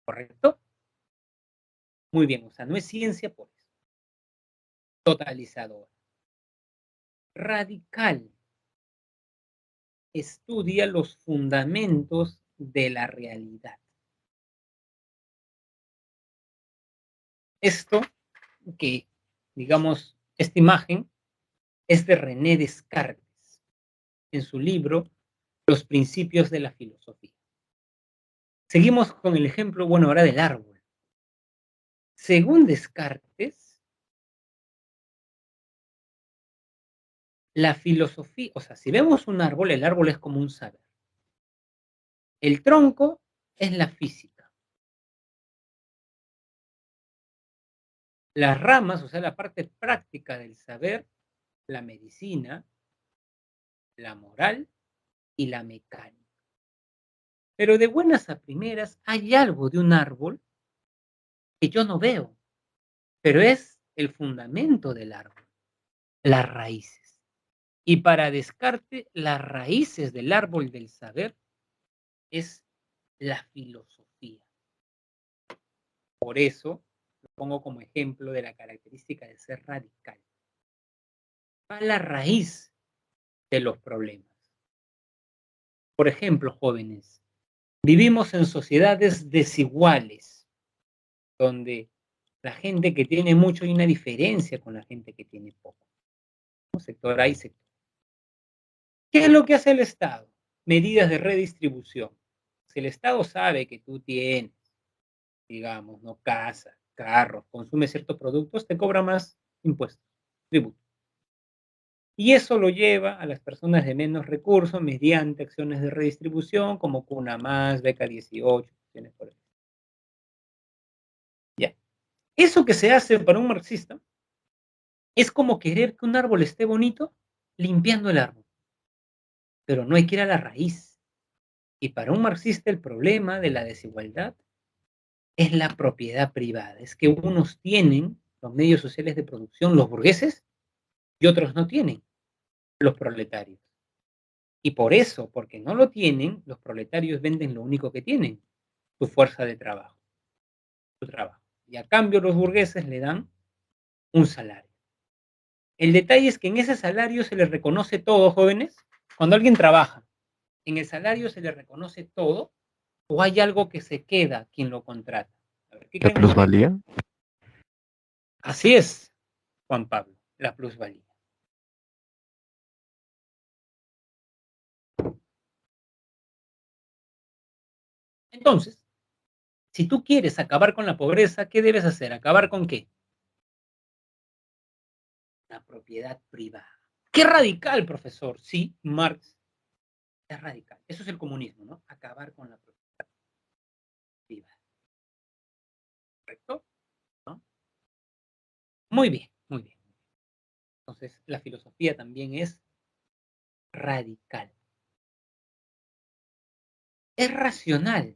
¿Correcto? Muy bien, o sea, no es ciencia por eso. totalizadora. Radical. Estudia los fundamentos de la realidad. Esto que, digamos, esta imagen es de René Descartes en su libro Los principios de la filosofía. Seguimos con el ejemplo, bueno, ahora del árbol. Según Descartes, la filosofía, o sea, si vemos un árbol, el árbol es como un saber. El tronco es la física. Las ramas, o sea, la parte práctica del saber, la medicina, la moral y la mecánica. Pero de buenas a primeras hay algo de un árbol que yo no veo, pero es el fundamento del árbol, las raíces. Y para Descartes, las raíces del árbol del saber es la filosofía. Por eso lo pongo como ejemplo de la característica de ser radical. Va a la raíz de los problemas. Por ejemplo, jóvenes, vivimos en sociedades desiguales, donde la gente que tiene mucho hay una diferencia con la gente que tiene poco. Sector A y sector. ¿Qué es lo que hace el Estado? Medidas de redistribución. Si el Estado sabe que tú tienes, digamos, no casa, carros, consumes ciertos productos, te cobra más impuestos, tributos. Y eso lo lleva a las personas de menos recursos mediante acciones de redistribución como Cuna Más, Beca 18, acciones por el... Ya. Eso que se hace para un marxista es como querer que un árbol esté bonito limpiando el árbol. Pero no hay que ir a la raíz. Y para un marxista el problema de la desigualdad es la propiedad privada. Es que unos tienen los medios sociales de producción, los burgueses, y otros no tienen, los proletarios. Y por eso, porque no lo tienen, los proletarios venden lo único que tienen, su fuerza de trabajo, su trabajo. Y a cambio los burgueses le dan un salario. El detalle es que en ese salario se les reconoce todo, jóvenes. Cuando alguien trabaja, en el salario se le reconoce todo, o hay algo que se queda quien lo contrata. A ver, ¿qué ¿La creen ustedes? plusvalía? Así es, Juan Pablo, la plusvalía. Entonces, si tú quieres acabar con la pobreza, ¿qué debes hacer? ¿Acabar con qué? La propiedad privada. ¡Qué radical, profesor! Sí, Marx es radical. Eso es el comunismo, ¿no? Acabar con la propiedad privada. ¿Correcto? ¿No? Muy bien, muy bien. Entonces, la filosofía también es radical. Es racional.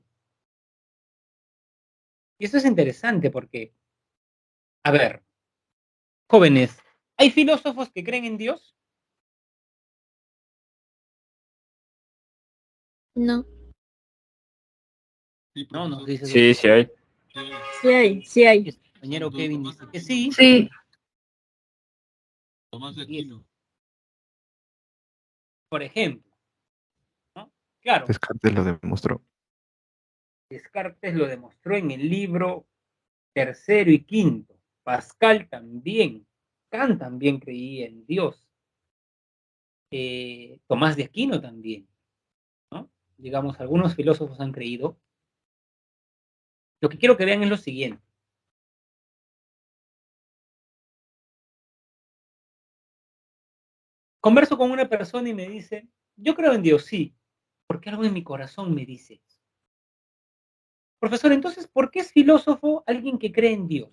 Y eso es interesante porque, a ver, jóvenes, ¿hay filósofos que creen en Dios? No. Sí, No, nos profesor. dice su Sí, sí hay. Sí, Sí hay. y su compañero Son Kevin Tomás dice de que Aquino. sí. Sí, Tomás de Y es, Aquino. por ejemplo, ¿no? Claro, Descartes lo demostró. Descartes lo demostró en el libro tercero y quinto. Pascal también. Kant también creía en Dios. Tomás de Aquino también, ¿no? Digamos, algunos filósofos han creído. Lo que quiero que vean es lo siguiente. Converso con una persona y me dice, yo creo en Dios, sí, porque algo en mi corazón me dice eso. Profesor, entonces, ¿por qué es filósofo alguien que cree en Dios?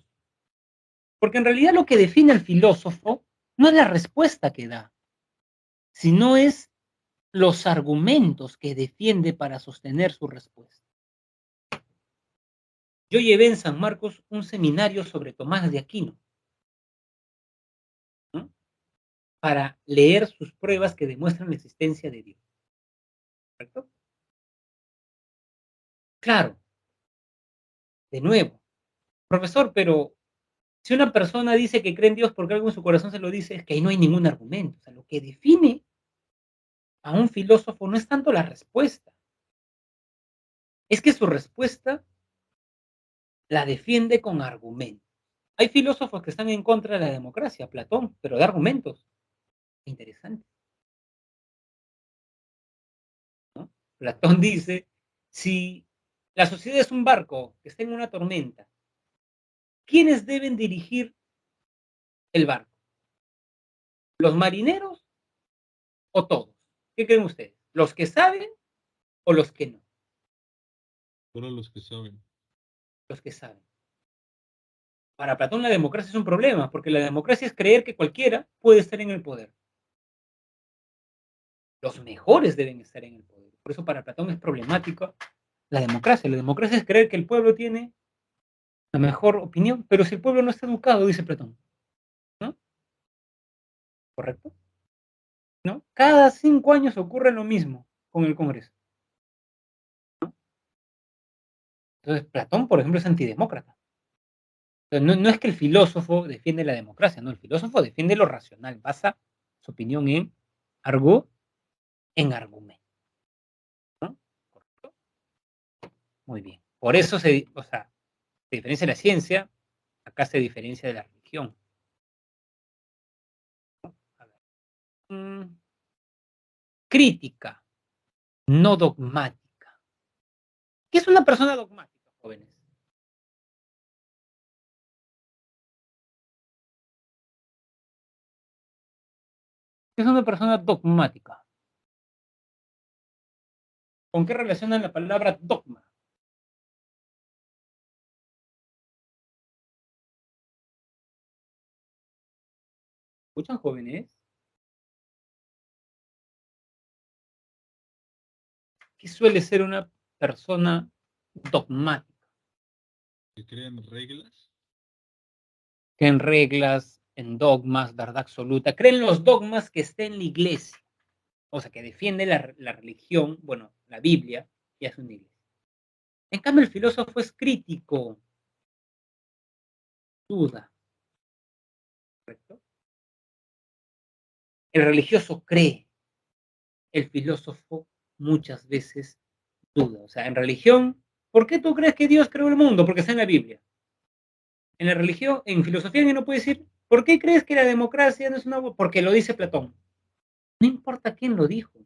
Porque en realidad lo que define al filósofo no es la respuesta que da, sino es los argumentos que defiende para sostener su respuesta. Yo llevé en San Marcos un seminario sobre Tomás de Aquino, ¿no? Para leer sus pruebas que demuestran la existencia de Dios. ¿Correcto? Claro, de nuevo, profesor, pero Si una persona dice que cree en Dios porque algo en su corazón se lo dice, es que ahí no hay ningún argumento. O sea, lo que define a un filósofo no es tanto la respuesta, es que su respuesta la defiende con argumentos. Hay filósofos que están en contra de la democracia, Platón, pero de argumentos. Interesante, ¿no? Platón dice, si la sociedad es un barco que está en una tormenta, ¿quiénes deben dirigir el barco? ¿Los marineros o todos? ¿Qué creen ustedes? ¿Los que saben o los que no? Solo los que saben. Los que saben. Para Platón la democracia es un problema, porque la democracia es creer que cualquiera puede estar en el poder. Los mejores deben estar en el poder. Por eso para Platón es problemático la democracia. La democracia es creer que el pueblo tiene la mejor opinión, pero si el pueblo no está educado, dice Platón, ¿no? ¿Correcto? ¿No? Cada 5 años ocurre lo mismo con el Congreso, ¿no? Entonces Platón, por ejemplo, es antidemócrata. Entonces, no es que el filósofo defiende la democracia, no, el filósofo defiende lo racional, basa su opinión en argumento, ¿no? ¿Correcto? Muy bien. Por eso se diferencia de la ciencia, acá se diferencia de la religión. A ver. Crítica, no dogmática. ¿Qué es una persona dogmática, jóvenes? ¿Qué es una persona dogmática? ¿Con qué relacionan la palabra dogma? ¿Escuchan, jóvenes? ¿Qué suele ser una persona dogmática? ¿Que crean reglas? Que en reglas, en dogmas, verdad absoluta. Creen los dogmas que está en la iglesia. O sea, que defiende la religión, bueno, la Biblia, y es una iglesia. En cambio, el filósofo es crítico. Duda. ¿Correcto? El religioso cree. El filósofo muchas veces duda. O sea, en religión, ¿por qué tú crees que Dios creó el mundo? Porque está en la Biblia. En la religión, en filosofía, alguien no puede decir, ¿por qué crees que la democracia no es una... Porque lo dice Platón. No importa quién lo dijo.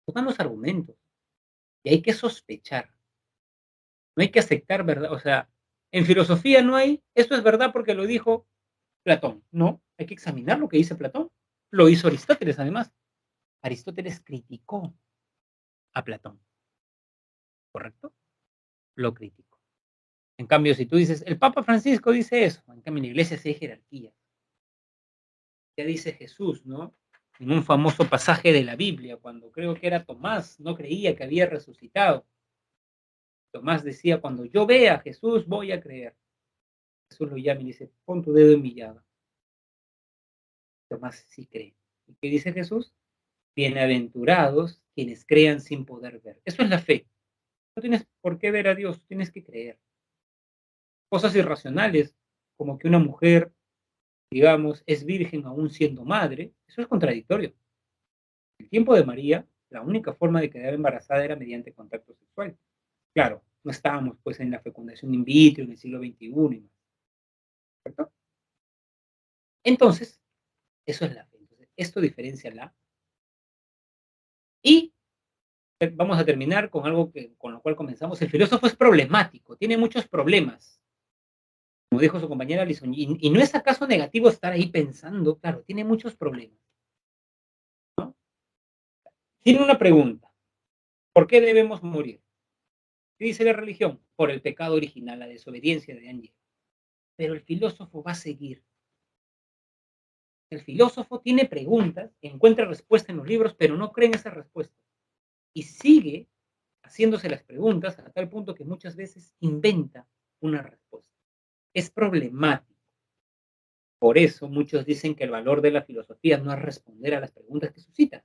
Tocan los argumentos. Y hay que sospechar. No hay que aceptar verdad. O sea, en filosofía no hay, esto es verdad porque lo dijo Platón. No, hay que examinar lo que dice Platón. Lo hizo Aristóteles, además. Aristóteles criticó a Platón. ¿Correcto? Lo criticó. En cambio, si tú dices, el Papa Francisco dice eso, en cambio en la iglesia sí hay jerarquía. Ya dice Jesús, ¿no? En un famoso pasaje de la Biblia, cuando creo que era Tomás, no creía que había resucitado. Tomás decía, cuando yo vea a Jesús, voy a creer. Jesús lo llama y dice, pon tu dedo en mi llaga. Tomás sí cree. ¿Y qué dice Jesús? Bienaventurados quienes crean sin poder ver. Eso es la fe. No tienes por qué ver a Dios, tienes que creer. Cosas irracionales, como que una mujer, digamos, es virgen aún siendo madre, eso es contradictorio. En el tiempo de María, la única forma de quedar embarazada era mediante contacto sexual. Claro, no estábamos pues en la fecundación in vitro en el siglo XXI y más. ¿Cierto? Entonces, eso es la fe. Entonces, esto diferencia la. Y vamos a terminar con algo con lo cual comenzamos. El filósofo es problemático, tiene muchos problemas. Como dijo su compañera Alison, y no es acaso negativo estar ahí pensando, claro, tiene muchos problemas. ¿No? Tiene una pregunta. ¿Por qué debemos morir? ¿Qué dice la religión? Por el pecado original, la desobediencia de Adán y Eva. Pero el filósofo va a seguir. El filósofo tiene preguntas, encuentra respuestas en los libros, pero no cree en esas respuestas. Y sigue haciéndose las preguntas a tal punto que muchas veces inventa una respuesta. Es problemático. Por eso muchos dicen que el valor de la filosofía no es responder a las preguntas que suscitan,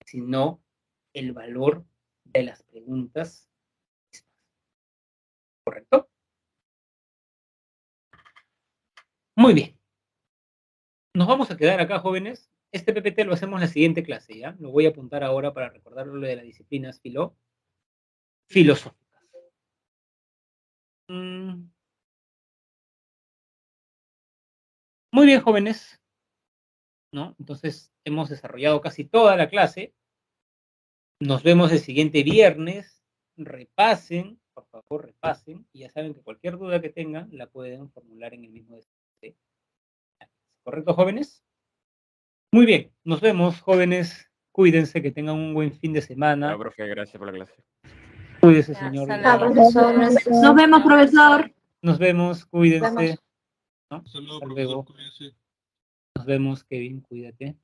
sino el valor de las preguntas. ¿Correcto? Muy bien. Nos vamos a quedar acá, jóvenes. Este PPT lo hacemos en la siguiente clase, ¿ya? Lo voy a apuntar ahora para recordarlo de las disciplinas filosóficas. Muy bien, jóvenes, ¿no? Entonces, hemos desarrollado casi toda la clase. Nos vemos el siguiente viernes. Repasen, por favor, repasen. Y ya saben que cualquier duda que tengan la pueden formular en el mismo DCT. ¿Correcto, jóvenes? Muy bien, nos vemos, jóvenes. Cuídense, que tengan un buen fin de semana. No, profe, gracias por la clase. Cuídese, señor. Nos vemos, profesor. Nos vemos, cuídense. Vemos. ¿No? Saludos, Hasta profesor, luego. cuídense. Nos vemos, Kevin, cuídate.